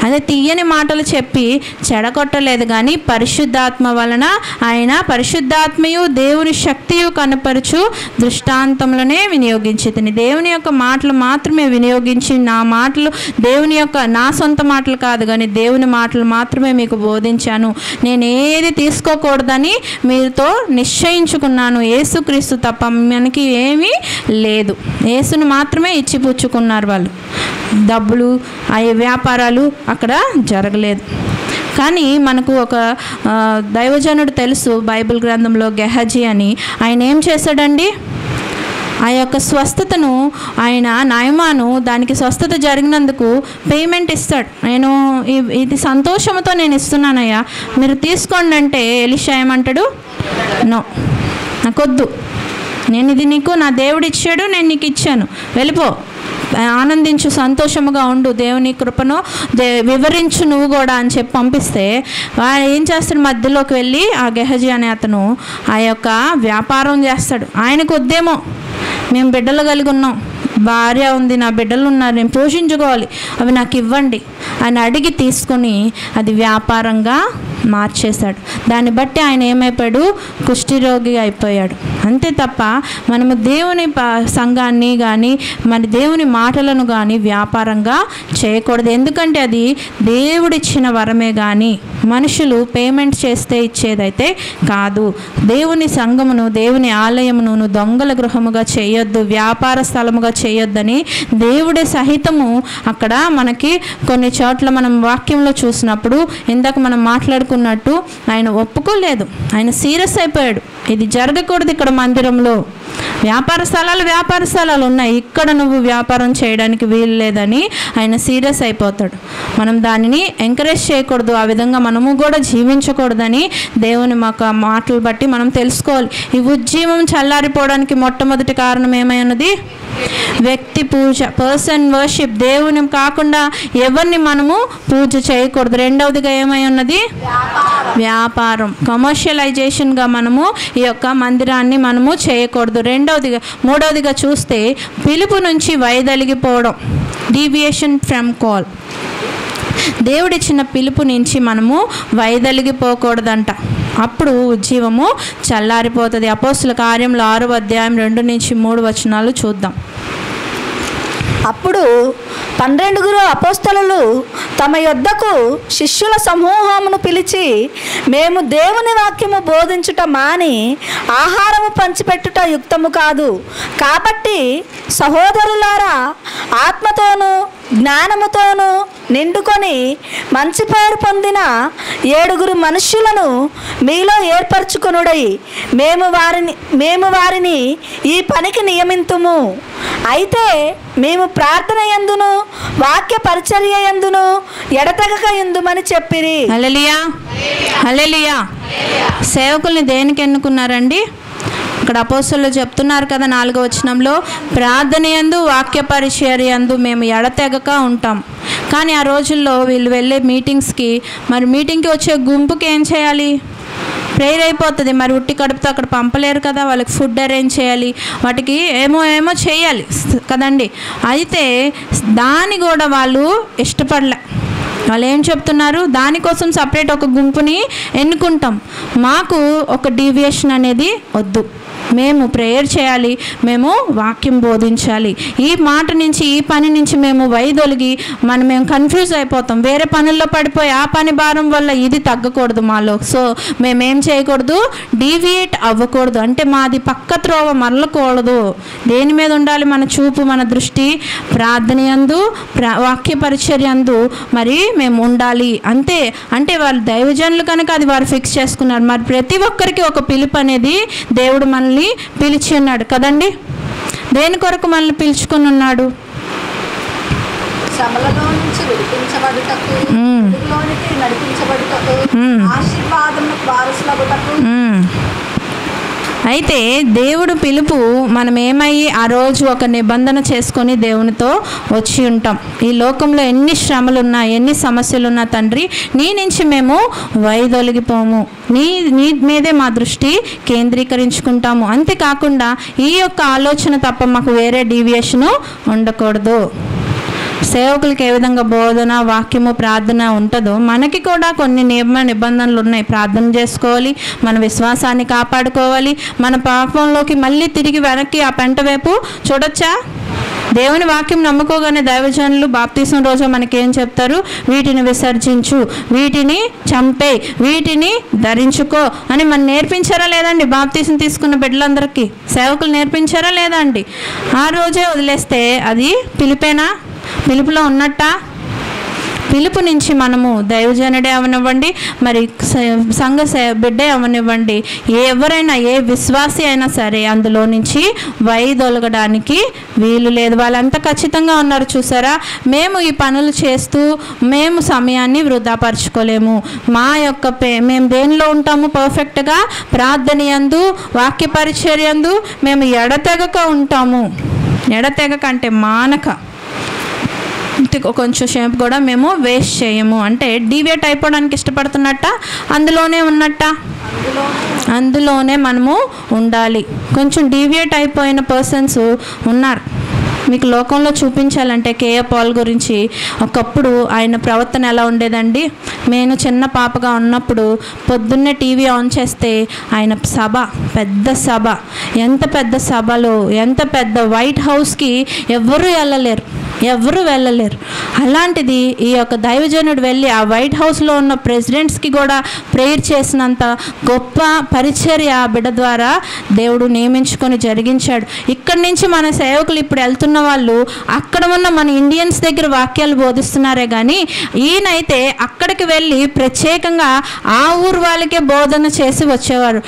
Speaker 1: అదే తీయని మాటలు చెప్పి చెడగొట్టలేదు కానీ పరిశుద్ధాత్మ వలన ఆయన పరిశుద్ధాత్మయు దేవుని శక్తియు కనపరచు దృష్టాంతములనే వినియోగించి తిని. దేవుని యొక్క మాటలు మాత్రమే వినియోగించి, నా మాటలు దేవుని యొక్క నా సొంత మాటలు కాదు కానీ దేవుని మాటలు మాత్రమే మీకు బోధించాను. నేను ఏది తీసుకోకూడదని మీతో నిశ్చయించుకున్నాను. యేసుక్రీస్తు తప్ప మనకి ఏమీ లేదు. యేసును మాత్రమే ఇచ్చిపుచ్చుకున్నారు వాళ్ళు. డబ్బులు అవి వ్యాపారాలు అక్కడ జరగలేదు. కానీ మనకు ఒక దైవజనుడు తెలుసు బైబిల్ గ్రంథంలో, గెహజీ అని. ఆయన ఏం చేశాడండి, ఆ యొక్క స్వస్థతను ఆయన నయమాను దానికి స్వస్థత జరిగినందుకు పేమెంట్ ఇస్తాడు. నేను ఇది సంతోషంతో నేను ఇస్తున్నానయ్యా, మీరు తీసుకోండి అంటే ఎలీషా ఏమంటాడు, నో నాకొద్దు, నేను ఇది నీకు నా దేవుడు ఇచ్చాడు, నేను నీకు ఇచ్చాను, వెళ్ళిపో, ఆనందించు, సంతోషముగా ఉండు, దేవుని కృపను వివరించు నువ్వు కూడా అని చెప్పి పంపిస్తే వాడు ఏం చేస్తాడు, మధ్యలోకి వెళ్ళి ఆ గెహజీ అనే అతను ఆ యొక్క వ్యాపారం చేస్తాడు. ఆయనకు వద్దేమో, మేము బిడ్డలు కలిగి ఉన్నాం, భార్య ఉంది, నా బిడ్డలు ఉన్నారు, నేను పోషించుకోవాలి, అవి నాకు ఇవ్వండి. అని అడిగి తీసుకొని అది వ్యాపారంగా మార్చేశాడు. దాన్ని బట్టి ఆయన ఏమైపోయాడు? కుష్ఠరోగి అయిపోయాడు. అంతే తప్ప మనము దేవుని సంఘాన్ని కానీ మన దేవుని మాటలను కానీ వ్యాపారంగా చేయకూడదు. ఎందుకంటే అది దేవుడిచ్చిన వరమే కానీ మనుషులు పేమెంట్ చేస్తే ఇచ్చేదైతే కాదు. దేవుని సంఘమును, దేవుని ఆలయమును దొంగల గృహముగా చేయొద్దు, వ్యాపార స్థలముగా చేయొద్దని దేవుడే సహితము అక్కడ మనకి కొన్ని చోట్ల మనం వాక్యంలో చూసినప్పుడు ఇందాక మనం మాట్లాడుకున్నట్టు ఆయన ఒప్పుకోలేదు. ఆయన సీరియస్ అయిపోయాడు. ఇది జరగకూడదు. ఇక్కడ మందిరంలో వ్యాపార స్థలాలు ఉన్నాయి, ఇక్కడ నువ్వు వ్యాపారం చేయడానికి వీలు లేదని ఆయన సీరియస్ అయిపోతాడు. మనం దానిని ఎంకరేజ్ చేయకూడదు, ఆ విధంగా మనము కూడా జీవించకూడదని దేవుని మాటలు బట్టి మనం తెలుసుకోవాలి. ఈ ఉజ్జీవం చల్లారిపోవడానికి మొట్టమొదటి కారణం ఏమై ఉన్నది? వ్యక్తి పూజ, పర్సన్ వర్షిప్. దేవుని కాకుండా ఎవరిని మనము పూజ చేయకూడదు. రెండవదిగా ఏమై ఉన్నది? వ్యాపారం, కమర్షియలైజేషన్గా మనము ఈ యొక్క మందిరాన్ని మనము చేయకూడదు. మూడవదిగా చూస్తే పిలుపు నుంచి వైదొలిగిపోవడం, డీవియేషన్ ఫ్రమ్ కాల్. దేవుడిచ్చిన పిలుపు నుంచి మనము వైదొలిగిపోకూడదంట. అప్పుడు ఉజ్జీవము చల్లారిపోతుంది. అపోస్తుల కార్యములు 6వ అధ్యాయం 2-3 వచనాలు చూద్దాం.
Speaker 2: అప్పుడు 12 అపోస్తలులు తమ యొద్దకు శిష్యుల సమూహమును పిలిచి, మేము దేవుని వాక్యము బోధించుట మాని ఆహారము పంచిపెట్టుట యుక్తము కాదు. కాబట్టి సహోదరులారా, ఆత్మతోనూ జ్ఞానముతోనూ నిండుకొని మంచి పేరు పొందిన 7 మనుష్యులను మీలో ఏర్పరచుకొనుడై మేము వారిని ఈ పనికి నియమింతుము. అయితే మేము ప్రార్థన యందును వాక్య పరిచర్య యందును ఎడతెగక యుందుమని చెప్పిరి.
Speaker 1: హల్లెలూయా, హల్లెలూయా. సేవకుల్ని దేనికి ఎన్నుకున్నారండి? ఇక్కడ అపోస్తలులు చెప్తున్నారు కదా 4వ వచనంలో, ప్రార్థన యందు వాక్య పరిచర్య యందు మేము ఎడతెగక ఉంటాం. కానీ ఆ రోజుల్లో వీళ్ళు వెళ్ళే మీటింగ్స్కి, మరి మీటింగ్కి వచ్చే గుంపుకి ఏం చేయాలి? ప్రేయర్ అయిపోతుంది. మరి ఉట్టి కడుపుతో అక్కడ పంపలేరు కదా, వాళ్ళకి ఫుడ్ అరేంజ్ చేయాలి, వాటికి ఏమో చేయాలి కదండి. అయితే దాన్ని కూడా వాళ్ళు ఇష్టపడలే. వాళ్ళు ఏం చెప్తున్నారు? దానికోసం సపరేట్ ఒక గుంపుని ఎన్నుకుంటాం, మాకు ఒక డీవియేషన్ అనేది వద్దు, మేము ప్రేయర్ చేయాలి, మేము వాక్యం బోధించాలి. ఈ మాట నుంచి, ఈ పని నుంచి మేము వైదొలిగి మేము కన్ఫ్యూజ్ అయిపోతాం. వేరే పనుల్లో పడిపోయి ఆ పని భారం వల్ల ఇది తగ్గకూడదు మాలో. సో మేమేం చేయకూడదు? డీవియేట్ అవ్వకూడదు. అంటే మాది పక్క త్రోవ మరలకూడదు. దేని మీద ఉండాలి మన చూపు, మన దృష్టి? ప్రార్థన యందు వాక్య పరిచర్య యందు మరి మేము ఉండాలి. అంతే. అంటే వాళ్ళు దైవజనులు కనుక అది వారు ఫిక్స్ చేసుకున్నారు. మరి ప్రతి ఒక్కరికి ఒక పిలుపు అనేది దేవుడు మనల్ని పిలిచి ఉన్నాడు కదండి. దేని కొరకు మనల్ని పిలుచుకుని ఉన్నాడు?
Speaker 2: శ్రమలలో నుంచి విడిపించబడుటకు, నడిపించబడుటకు, ఆశీర్వాదములకు వారసులగుటకు.
Speaker 1: అయితే దేవుడు పిలుపు మనం ఏమయ్యి ఆ రోజు ఒక నిబంధన చేసుకొని దేవునితో వచ్చి ఉంటాం. ఈ లోకంలో ఎన్ని శ్రమలున్నా, ఎన్ని సమస్యలున్నా తండ్రి, నీ నుంచి మేము వైదొలిగిపోము, నీ మీదే మా దృష్టి కేంద్రీకరించుకుంటాము. అంతేకాకుండా ఈ యొక్క ఆలోచన తప్ప మాకు వేరే డీవియేషను ఉండకూడదు. సేవకులకి ఏ విధంగా బోధన, వాక్యము, ప్రార్థన ఉంటుందో మనకి కూడా కొన్ని నిబంధనలు ఉన్నాయి. ప్రార్థన చేసుకోవాలి, మన విశ్వాసాన్ని కాపాడుకోవాలి, మన పాపంలోకి మళ్ళీ తిరిగి వెనక్కి ఆ పెంట వైపు చూడొచ్చా? దేవుని వాక్యం నమ్ముకోగానే దైవజనులు బాప్తీసం రోజు మనకేం చెప్తారు? వీటిని విసర్జించు, వీటిని చంపే, వీటిని ధరించుకో అని మనం నేర్పించారా లేదండి? బాప్తీసం తీసుకున్న బిడ్డలందరికీ సేవకులు నేర్పించారా లేదా అండి? ఆ రోజే వదిలేస్తే అది పిలిపేనా? పిలుపులో ఉన్నట్టా? పిలుపు నుంచి మనము దైవజనుడే అవనివ్వండి, మరి సంఘ బిడ్డే అవనివ్వండి, ఎవరైనా ఏ విశ్వాసి అయినా సరే అందులో నుంచి వైదొలగడానికి వీలు లేదు. వాళ్ళంతా ఖచ్చితంగా ఉన్నారు. చూసారా, మేము ఈ పనులు చేస్తూ మేము సమయాన్ని వృధాపరచుకోలేము. మా యొక్క మేము దేనిలో ఉంటాము? పర్ఫెక్ట్గా ప్రార్థన యందు వాక్య పరిచర్య యందు మేము ఎడతెగక ఉంటాము. ఎడతెగక అంటే మానక, కొంచెం సేపు కూడా మేము వేస్ట్ చేయము. అంటే డీవియేట్ అయిపోవడానికి ఇష్టపడుతున్నట్ట, అందులోనే ఉన్నట్ట, అందులోనే మనము ఉండాలి. కొంచెం డీవియేట్ అయిపోయిన పర్సన్స్ ఉన్నారు. మీకు లోకంలో చూపించాలంటే కేఏ పాల్ గురించి ఒకప్పుడు ఆయన ప్రవర్తన ఎలా ఉండేదండి. నేను చిన్న పాపగా ఉన్నప్పుడు పొద్దున్నే టీవీ ఆన్ చేస్తే ఆయన సభ, పెద్ద సభ, ఎంత పెద్ద సభలో, ఎంత పెద్ద వైట్ హౌస్కి ఎవరు వెళ్ళలేరు. అలాంటిది ఈ యొక్క దైవజనుడు వెళ్ళి ఆ వైట్ హౌస్లో ఉన్న ప్రెసిడెంట్స్కి కూడా ప్రేయర్ చేసినంత గొప్ప పరిచర్య ఆ బిడ్డ ద్వారా దేవుడు నియమించుకొని జరిగించాడు. ఇక్కడి నుంచి మన సేవకులు ఇప్పుడు వెళ్తున్న వాళ్ళు అక్కడ ఉన్న మన ఇండియన్స్ దగ్గర వాక్యాలు బోధిస్తున్నారే కానీ ఈయనైతే అక్కడికి వెళ్ళి ప్రత్యేకంగా ఆ ఊరు వాళ్ళకే బోధన చేసి వచ్చేవారు.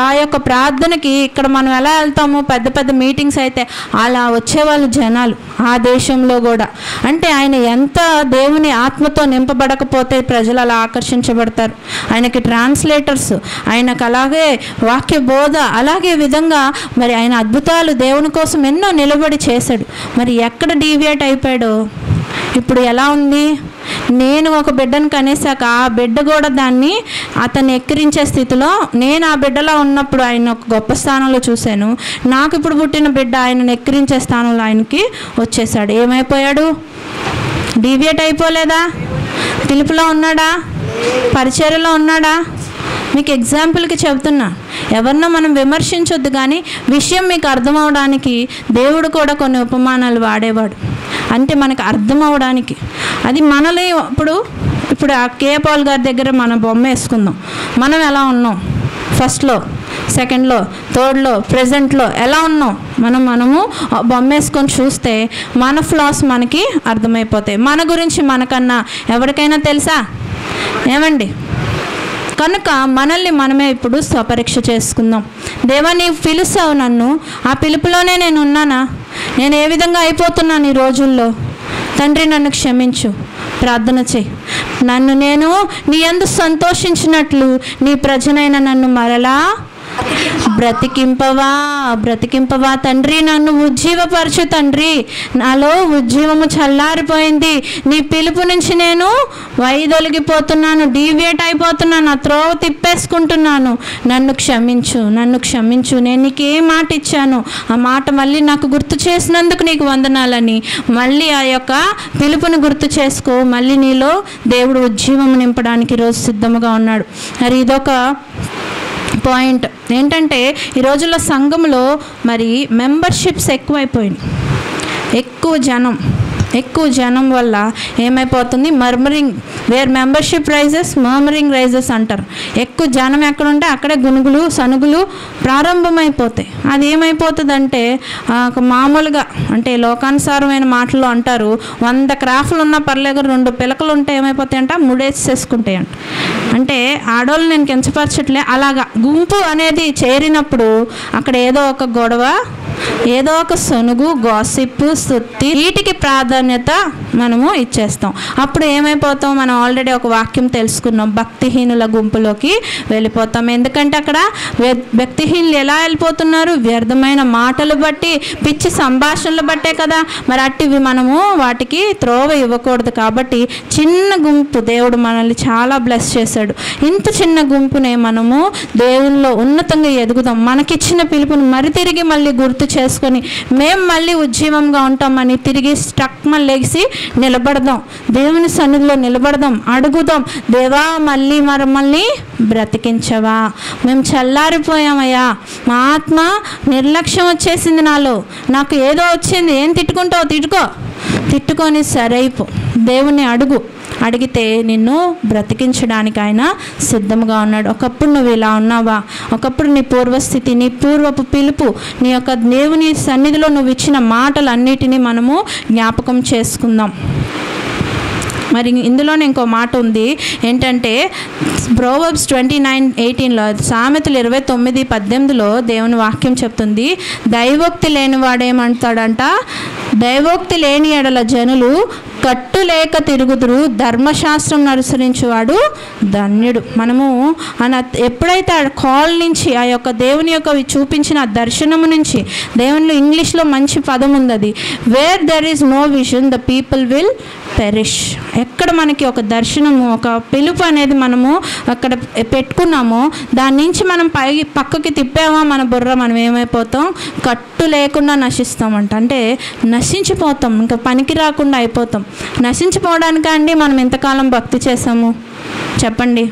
Speaker 1: ఆ యొక్క ప్రార్థనకి ఇక్కడ మనం ఎలా వెళ్తాము, పెద్ద పెద్ద మీటింగ్స్ అయితే అలా వచ్చేవాళ్ళు జనాలు ఆ దేశంలో కూడా. అంటే ఆయన ఎంత దేవుని ఆత్మతో నింపబడకపోతే ప్రజలు అలా ఆకర్షించబడతారు. ఆయనకి ట్రాన్స్లేటర్స్, ఆయనకు అలాగే వాక్య బోధ, అలాగే విధంగా మరి ఆయన అద్భుతాలు దేవుని కోసం ఎన్నో నిలబడి చేశాడు. మరి ఎక్కడ డీవియేట్ అయిపోయాడో ఇప్పుడు ఎలా ఉంది. నేను ఒక బిడ్డను కనేసాక ఆ బిడ్డ కూడా దాన్ని అతన్ని ఎక్కిరించే స్థితిలో, నేను ఆ బిడ్డలో ఉన్నప్పుడు ఆయన ఒక గొప్ప స్థానంలో చూశాను. నాకు ఇప్పుడు పుట్టిన బిడ్డ ఆయనను ఎక్కిరించే స్థానంలో ఆయనకి వచ్చేసాడు. ఏమైపోయాడు? డీవియేట్ అయిపోలేదా? పిలుపులో ఉన్నాడా? పరిచర్యలో ఉన్నాడా? మీకు ఎగ్జాంపుల్కి చెబుతున్నా, ఎవరినో మనం విమర్శించొద్దు కానీ విషయం మీకు అర్థం అవడానికి దేవుడు కూడా కొన్ని ఉపమానాలు వాడేవాడు. అంటే మనకు అర్థం అవడానికి. అది మనలో ఇప్పుడు ఆ కేఏ పాల్ గారి దగ్గర మన బొమ్మ వేసుకుందాం. మనం ఎలా ఉన్నాం, ఫస్ట్లో, సెకండ్లో, థర్డ్లో, ప్రెజెంట్లో ఎలా ఉన్నాం మనము బొమ్మ వేసుకొని చూస్తే మన ఫ్లాస్ మనకి అర్థమైపోతాయి. మన గురించి మనకన్నా ఎవరికైనా తెలుసా? ఏమండి? కనుక మనల్ని మనమే ఇప్పుడు స్వపరీక్ష చేసుకుందాం. దేవా, నీవు పిలుస్తావు నన్ను, ఆ పిలుపులోనే నేను ఉన్నానా? నేను ఏ విధంగా అయిపోతున్నాను ఈ రోజుల్లో? తండ్రి, నన్ను క్షమించు. ప్రార్థన చేయి. నేను నీ యందు సంతోషించినట్లు నీ ప్రజనైన నన్ను మరలా బ్రతికింపవా తండ్రి. నన్ను ఉజ్జీవపరచు తండ్రి. నాలో ఉజ్జీవము చల్లారిపోయింది. నీ పిలుపు నుంచి నేను వైదొలిగిపోతున్నాను, డీవియేట్ అయిపోతున్నాను, నా త్రోవ తిప్పేసుకుంటున్నాను. నన్ను క్షమించు. నేను నీకు ఏ మాట ఇచ్చాను ఆ మాట మళ్ళీ నాకు గుర్తు చేసినందుకు నీకు వందనాలని మళ్ళీ ఆ యొక్క పిలుపుని గుర్తు చేసుకో. మళ్ళీ నీలో దేవుడు ఉజ్జీవము నింపడానికి ఈరోజు సిద్ధముగా ఉన్నాడు. మరి ఇదొక పాయింట్ ఏంటంటే ఈ రోజుల్లో సంఘంలో మరి మెంబర్షిప్స్ ఎక్కువైపోయినాయి. ఎక్కువ జనం వల్ల ఏమైపోతుంది, where membership rises murmuring rises అంటారు. ఎక్కువ జనం ఎక్కడుంటే అక్కడే గునుగులు సనుగులు ప్రారంభమైపోతాయి. అది ఏమైపోతుందంటే మామూలుగా అంటే లోకానుసారమైన మాటలు అంటారు, 100 క్రాఫ్ట్లు ఉన్నా పర్లేదు, 2 పిలకలు ఉంటే ఏమైపోతాయంట, ముడేసేసుకుంటాయంట. అంటే ఆడవాళ్ళు నేను కించపరచట్లే, అలాగా గుంపు అనేది చేరినప్పుడు అక్కడ ఏదో ఒక గొడవ, ఏదో ఒక సొనుగు, గాసిప్, సుత్తి, వీటికి ప్రాధాన్యత మనము ఇచ్చేస్తాం. అప్పుడు ఏమైపోతాం, మనం ఆల్రెడీ ఒక వాక్యం తెలుసుకున్నాం, భక్తిహీనుల గుంపులోకి వెళ్ళిపోతాం. ఎందుకంటే అక్కడ భక్తిహీనులు ఎలా వెళ్ళిపోతున్నారు, వ్యర్థమైన మాటలు బట్టి, పిచ్చి సంభాషణలు బట్టే కదా. మరి అట్టివి మనము వాటికి త్రోవ ఇవ్వకూడదు. కాబట్టి చిన్న గుంపు, దేవుడు మనల్ని చాలా బ్లెస్ చేశాడు. ఇంత చిన్న గుంపునే మనము దేవుల్లో ఉన్నతంగా ఎదుగుదాం. మనకిచ్చిన పిలుపుని మరి తిరిగి మళ్ళీ గుర్తు చేసుకొని మేము మళ్ళీ ఉజ్జీవంగా ఉంటామని తిరిగి లెగిసి నిలబడదాం, దేవుని సన్నిధిలో నిలబడదాం, అడుగుదాం, దేవా మళ్ళీ మమ్మల్ని బ్రతికించవా, మేము చల్లారిపోయామయ్యా, మా ఆత్మ నిర్లక్ష్యం వచ్చేసింది, నాకు ఏదో వచ్చింది, ఏం తిట్టుకుంటావు తిట్టుకొని సరైపో, దేవుని అడిగితే నిన్ను బ్రతికించడానికి ఆయన సిద్ధంగా ఉన్నాడు. ఒకప్పుడు నువ్వు ఇలా ఉన్నావా, ఒకప్పుడు నీ పూర్వస్థితి, నీ పూర్వపు పిలుపు, నీ యొక్క దేవుని సన్నిధిలో నువ్వు ఇచ్చిన మాటలన్నిటినీ మనము జ్ఞాపకం చేసుకుందాం. మరి ఇందులోనే ఇంకో మాట ఉంది ఏంటంటే ప్రోవర్బ్స్ 29:18 సామెతలు 29:18 దేవుని వాక్యం చెప్తుంది, దైవోక్తి లేనివాడేమంటాడంట, దైవోక్తి లేని ఎడల జనులు కట్టు లేక తిరుగుదురు, ధర్మశాస్త్రం అనుసరించువాడు ధన్యుడు. మనము ఎప్పుడైతే ఆ కాల్ నుంచి, ఆ యొక్క దేవుని యొక్క చూపించిన దర్శనము నుంచి, దేవునిలో ఇంగ్లీష్లో మంచి పదం ఉంది అది, where there is no vision the people will perish. ఎక్కడ మనకి ఒక దర్శనము, ఒక పిలుపు అనేది మనము అక్కడ పెట్టుకున్నామో దాని నుంచి మనం పక్కకి తిప్పామా మన బుర్ర, మనం ఏమైపోతాం, కట్టు లేకుండా నశిస్తామంట. అంటే నశించిపోతాం, ఇంకా పనికి రాకుండా అయిపోతాం. నశించిపోవడానికా అండి మనం ఎంతకాలం భక్తి చేసాము చెప్పండి.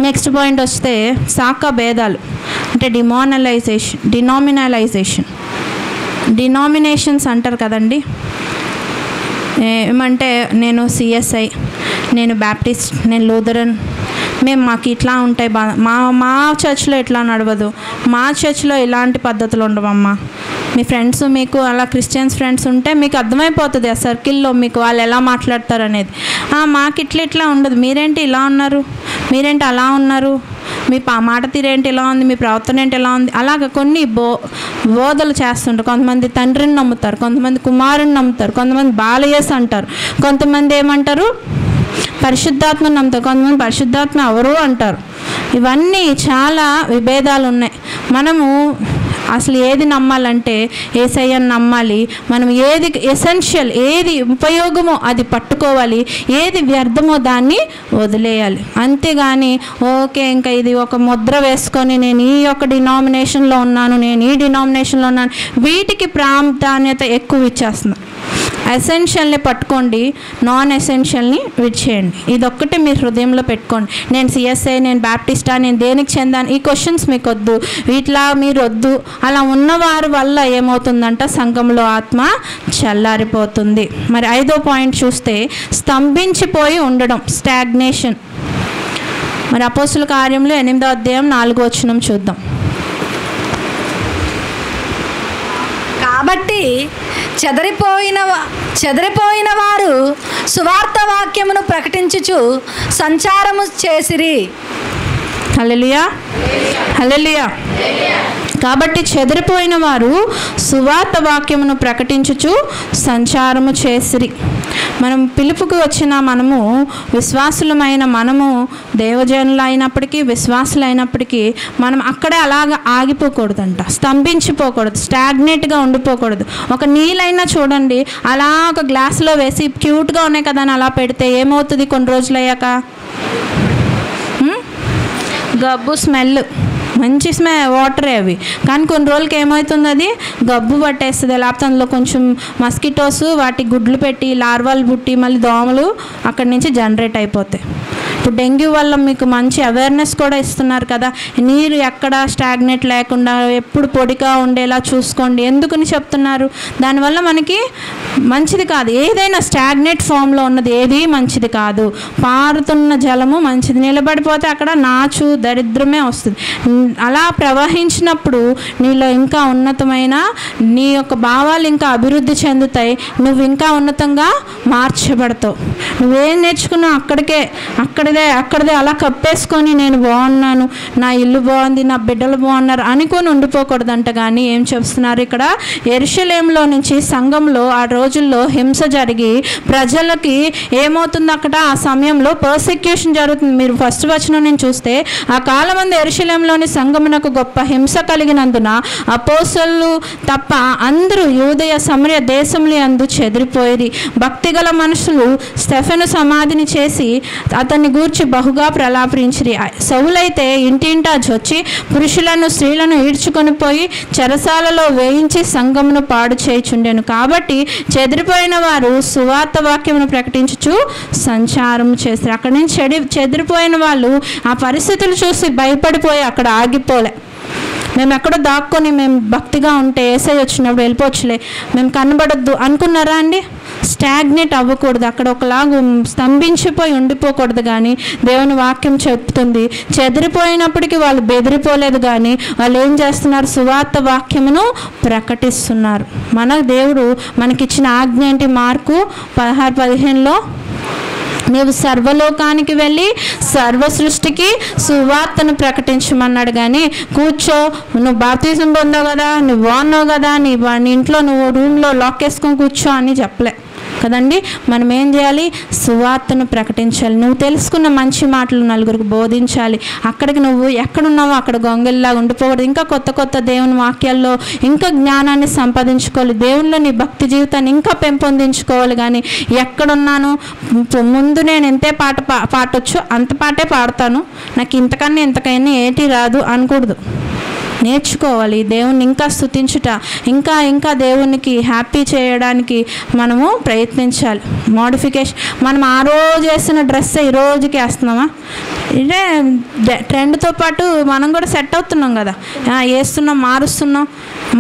Speaker 1: నెక్స్ట్ పాయింట్ వస్తే శాఖ భేదాలు, అంటే డినామినేషన్స్ అంటారు కదండి. ఏమంటే నేను సిఎస్ఐ, నేను బ్యాప్టిస్ట్, నేను లూథరన్, మాకు ఇట్లా ఉంటాయి, మా చర్చ్లో ఇట్లా నడవదు, మా చర్చ్లో ఇలాంటి పద్ధతులు ఉండవమ్మా. మీ ఫ్రెండ్స్, మీకు అలా క్రిస్టియన్స్ ఫ్రెండ్స్ ఉంటే మీకు అర్థమైపోతుంది ఆ సర్కిల్లో మీకు వాళ్ళు ఎలా మాట్లాడతారు అనేది. మాకు ఇట్లా ఉండదు, మీరేంటి ఇలా ఉన్నారు, మీరేంటి అలా ఉన్నారు, మీ మాట తీరేంటి ఇలా ఉంది, మీ ప్రవర్తన ఏంటి ఎలా ఉంది, అలాగ కొన్ని బోధలు చేస్తుంటారు. కొంతమంది తండ్రిని నమ్ముతారు, కొంతమంది కుమారుని నమ్ముతారు, కొంతమంది బాలయేసు అంటారు, కొంతమంది ఏమంటారు పరిశుద్ధాత్మని నమ్ముతారు, కొంతమంది పరిశుద్ధాత్మ ఎవరు అంటారు. ఇవన్నీ చాలా విభేదాలు ఉన్నాయి. మనము అసలు ఏది నమ్మాలంటే యేసయ్యను నమ్మాలి. మనం ఏది ఎసెన్షియల్, ఏది ఉపయోగమో అది పట్టుకోవాలి, ఏది వ్యర్థమో దాన్ని వదిలేయాలి. అంతేగాని ఓకే ఇంకా ఇది ఒక ముద్ర వేసుకొని నేను ఈ యొక్క డినామినేషన్లో ఉన్నాను, నేను ఈ డినామినేషన్లో ఉన్నాను, వీటికి ప్రాధాన్యత ఎక్కువ ఇచ్చేస్తున్నాను. ఎసెన్షియల్ని పట్టుకోండి, నాన్ ఎసెన్షియల్ని విడిచేయండి. ఇదొక్కటి మీ హృదయంలో పెట్టుకోండి. నేను సిఎస్ఐ, నేను బ్యాప్టిస్టా, నేను దేనికి చెందాను, ఈ క్వశ్చన్స్ మీకు వద్దు, వీటిలా మీరు వద్దు. అలా ఉన్నవారి వల్ల ఏమవుతుందంట, సంఘంలో ఆత్మ చల్లారిపోతుంది. మరి 5వ పాయింట్ చూస్తే స్తంభించిపోయి ఉండడం, స్టాగ్నేషన్. మరి అపోస్తుల కార్యంలో 8వ అధ్యాయం 4వ వచనం చూద్దాం.
Speaker 2: కాబట్టి చెదరిపోయిన వారు సువార్త వాక్యమును ప్రకటించుచు సంచారము చేసిరి.
Speaker 1: హల్లెలూయా, హల్లెలూయా. కాబట్టి చెదిరిపోయిన వారు సువార్త వాక్యమును ప్రకటించుచు సంచారము చేసిరి. మనం పిలుపుకు వచ్చిన మనము విశ్వాసులమైన మనము దేవజనులు అయినప్పటికీ, విశ్వాసులు అయినప్పటికీ మనం అక్కడే అలాగ ఆగిపోకూడదంట, స్తంభించిపోకూడదు, స్టాగ్నేట్గా ఉండిపోకూడదు. ఒక నీళ్ళైనా చూడండి, అలా ఒక గ్లాసులో వేసి క్యూట్గా ఉన్నాయి కదా అని అలా పెడితే ఏమవుతుంది, కొన్ని రోజులు అయ్యాక గబ్బు స్మెల్, మంచి వాటరే అవి, కానీ కొన్ని రోజులకి ఏమవుతుంది, అది గబ్బు పట్టేస్తుంది. లేకపోతే అందులో కొంచెం మస్కిటోస్ వాటి గుడ్లు పెట్టి లార్వాలు పుట్టి మళ్ళీ దోమలు అక్కడి నుంచి జనరేట్ అయిపోతాయి. ఇప్పుడు డెంగ్యూ వల్ల మీకు మంచి అవేర్నెస్ కూడా ఇస్తున్నారు కదా, నీరు ఎక్కడ స్టాగ్నేట్ లేకుండా ఎప్పుడు పొడిగా ఉండేలా చూసుకోండి. ఎందుకని చెప్తున్నారు, దానివల్ల మనకి మంచిది కాదు. ఏదైనా స్టాగ్నేట్ ఫామ్లో ఉన్నది ఏది మంచిది కాదు. పారుతున్న జలము మంచిది, నిలబడిపోతే అక్కడ నాచు దరిద్రమే వస్తుంది. అలా ప్రవహించినప్పుడు నీలో ఇంకా ఉన్నతమైన నీ యొక్క భావాలు ఇంకా అభివృద్ధి చెందుతాయి, నువ్వు ఇంకా ఉన్నతంగా మార్చబడతావు. నువ్వేం నేర్చుకున్నావు అక్కడిదే అలా కప్పేసుకొని నేను బాగున్నాను, నా ఇల్లు బాగుంది, నా బిడ్డలు బాగున్నారు అనుకొని ఉండిపోకూడదంట. కానీ ఏం చెప్తున్నారు ఇక్కడ, యెరూషలేములో నుంచి సంఘంలో ఆ రోజుల్లో హింస జరిగి ప్రజలకి ఏమవుతుంది, అక్కడ ఆ సమయంలో పర్సిక్యూషన్ జరుగుతుంది. మీరు ఫస్ట్ వచనం నుంచి చూస్తే ఆ కాలమంది యెరూషలేములోని సంఘమునకు గొప్ప హింస కలిగినందున అపోస్తలులు తప్ప అందరూ యూదయ సమరయ దేశంలో అందు చెదిరిపోయి భక్తిగల మనుషులు స్టెఫెను సమాధిని చేసి అతన్ని గూర్చి బహుగా ప్రలాపించిరి. సౌలైతే ఇంటింటా వచ్చి పురుషులను స్త్రీలను ఈడ్చుకొని పోయి చెరసాలలో వేయించి సంఘమును పాడు చేయుచుండెను. కాబట్టి చెదిరిపోయిన వారు సువార్త వాక్యమును ప్రకటించుచు సంచారం చేస్తారు. అక్కడి నుంచి చెదిరిపోయిన వాళ్ళు ఆ పరిస్థితులు చూసి భయపడిపోయి అక్కడ ఆగిపోలే. మేము ఎక్కడో దాక్కొని మేము భక్తిగా ఉంటే ఏసై వచ్చినప్పుడు వెళ్ళిపోవచ్చులే, మేము కనబడొద్దు అనుకున్నారా అండి? స్టాగ్నేట్ అవ్వకూడదు, అక్కడ ఒకలాగా స్తంభించిపోయి ఉండిపోకూడదు. కానీ దేవుని వాక్యం చెప్తుంది, చెదిరిపోయినప్పటికీ వాళ్ళు బెదిరిపోలేదు, కానీ వాళ్ళు ఏం చేస్తున్నారు, సువార్త వాక్యమును ప్రకటిస్తున్నారు. మన దేవుడు మనకిచ్చిన ఆజ్ఞ ఏంటి, మార్కు 16:15లో నీవు సర్వలోకానికి వెళ్ళి సర్వ సృష్టికి సువార్తను ప్రకటించమన్నాడు. కానీ కూర్చో, నువ్వు బాప్తిజం పొందావు కదా, నువ్వు బాగున్నావు కదా, నీ ఇంట్లో నువ్వు రూమ్లో లాక్ వేసుకొని కూర్చో అని చెప్పలే. కదండి. మనం ఏం చేయాలి? సువార్తను ప్రకటించాలి. నువ్వు తెలుసుకున్న మంచి మాటలు నలుగురికి బోధించాలి. అక్కడికి నువ్వు ఎక్కడున్నావో అక్కడ గొంగెల్లా ఉండిపోకూడదు. ఇంకా కొత్త కొత్త దేవుని వాక్యాల్లో ఇంకా జ్ఞానాన్ని సంపాదించుకోవాలి. దేవునిలో నీ భక్తి జీవితాన్ని ఇంకా పెంపొందించుకోవాలి. కానీ ఎక్కడున్నాను, ముందు నేను ఎంతే పాడొచ్చు అంత పాటే పాడతాను, నాకు ఇంతకైనా ఏటి రాదు అనకూడదు. నేర్చుకోవాలి దేవుణ్ణి ఇంకా స్తుతించుట, ఇంకా దేవునికి హ్యాపీ చేయడానికి మనము ప్రయత్నించాలి. మోడిఫికేషన్, మనం ఆ రోజు వేసిన డ్రెస్ ఈ రోజుకి వేస్తున్నామా? ఇదే ట్రెండ్తో పాటు మనం కూడా సెట్ అవుతున్నాం కదా, వేస్తున్నాం, మారుస్తున్నాం.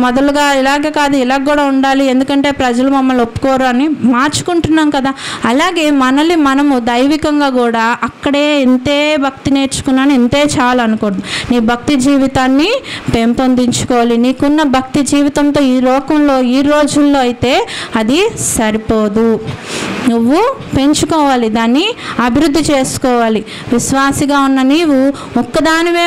Speaker 1: మొదలుగా ఇలాగే కాదు, ఇలాగ కూడా ఉండాలి, ఎందుకంటే ప్రజలు మమ్మల్ని ఒప్పుకోరు అని మార్చుకుంటున్నాం కదా. అలాగే మనల్ని మనము దైవికంగా కూడా అక్కడే ఇంతే భక్తి నేర్చుకున్నాను ఇంతే చాలు అనకూడదు. నీ భక్తి జీవితాన్ని పెంపొందించుకోవాలి. నీకున్న భక్తి జీవితంతో ఈ లోకంలో ఈ రోజుల్లో అయితే అది సరిపోదు. నువ్వు పెంచుకోవాలి, దాన్ని అభివృద్ధి చేసుకోవాలి. విశ్వాసిగా ఉన్న నీవు ఒక్కదానివే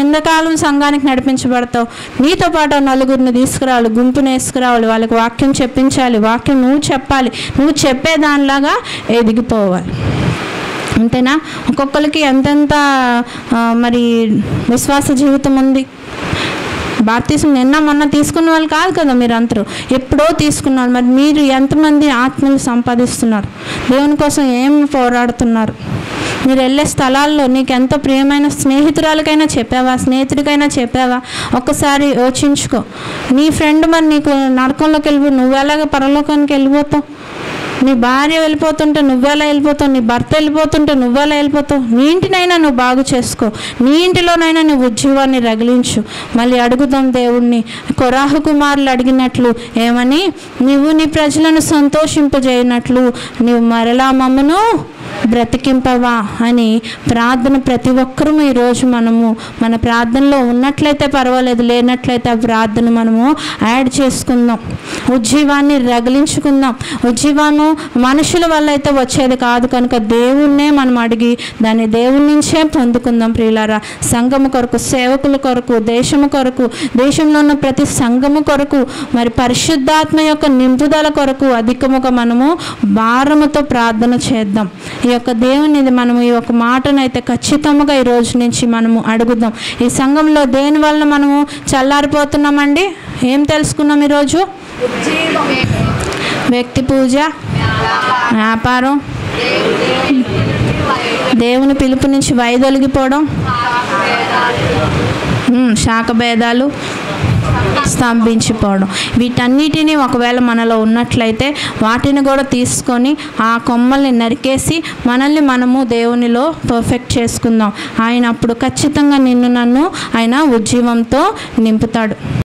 Speaker 1: ఎంతకాలం సంఘానికి నడిపించబడతావు? నీతో పాటు నలుగురిని తీసుకురావాలి, గుంపుని వేసుకురావాలి, వాళ్ళకి వాక్యం చెప్పించాలి, వాక్యం నువ్వు చెప్పాలి, నువ్వు చెప్పేదానిలాగా ఎదిగిపోవాలి. అంతేనా? ఒక్కొక్కరికి ఎంతెంత మరి విశ్వాస జీవితం ఉంది. బాప్తిసం నిన్న మొన్న తీసుకున్న వాళ్ళు కాదు కదా మీరు అందరూ, ఎప్పుడో తీసుకున్నారు. మరి మీరు ఎంతమంది ఆత్మలు సంపాదిస్తున్నారు? దేవుని కోసం ఏం పోరాడుతున్నారు? మీరు వెళ్ళే స్థలాల్లో నీకు ఎంతో ప్రియమైన స్నేహితురాలకైనా చెప్పావా, స్నేహితుడికైనా చెప్పావా? ఒక్కసారి యోచించుకో. నీ ఫ్రెండ్ మరి నీకు నరకంలోకి నువ్వు ఎలాగ పరలోకానికి వెళ్ళిపోతావు? నీ భార్య వెళ్ళిపోతుంటే నువ్వెలా వెళ్ళిపోతావు? నీ భర్త వెళ్ళిపోతుంటే నువ్వెలా వెళ్ళిపోతావు? నీ ఇంటినైనా నువ్వు బాగు చేసుకో, నీ ఇంటిలోనైనా నువ్వు ఉజ్జీవాన్ని రగిలించు. మళ్ళీ అడుగుదాం దేవుణ్ణి, కొరాహు కుమారులు అడిగినట్లు ఏమని, నీవు నీ ప్రజలను సంతోషింపజేయనట్లు నీవు మరలా మమ్మను బ్రతికింపవా అని ప్రార్థన ప్రతి ఒక్కరూ ఈరోజు మనము మన ప్రార్థనలో ఉన్నట్లయితే పర్వాలేదు, లేనట్లయితే ఆ ప్రార్థన మనము యాడ్ చేసుకుందాం. ఉజ్జీవాన్ని రగిలించుకుందాం. ఉజ్జీవాన్ని మనుషుల వల్ల అయితే వచ్చేది కాదు కనుక దేవుణ్ణే మనం అడిగి దాన్ని దేవుని నుంచే పొందుకుందాం. ప్రియులారా, సంఘము కొరకు, సేవకుల కొరకు, దేశము కొరకు, దేశంలో ఉన్న ప్రతి సంఘము కొరకు, మరి పరిశుద్ధాత్మ యొక్క నింపుదల కొరకు అధికముగా మనము భారముతో ప్రార్థన చేద్దాం. ఈ యొక్క దేవునిది మనము ఈ యొక్క మాటనైతే ఖచ్చితంగా ఈ రోజు నుంచి మనము అడుగుదాం. ఈ సంఘంలో దేని వల్ల మనము చల్లారిపోతున్నామండి? ఏం తెలుసుకున్నాం ఈరోజు? వ్యక్తి పూజ, వ్యాపారం, దేవుని పిలుపు నుంచి వైదొలిగిపోవడం, శాఖ భేదాలు, స్తంభించిపోవడం. వీటన్నిటినీ ఒకవేళ మనలో ఉన్నట్లయితే వాటిని కూడా తీసుకొని ఆ కొమ్మల్ని నరికేసి మనల్ని మనము దేవునిలో పర్ఫెక్ట్ చేసుకుందాం. ఆయన అప్పుడు ఖచ్చితంగా నిన్ను నన్ను ఆయన ఉజ్జీవంతో నింపుతాడు.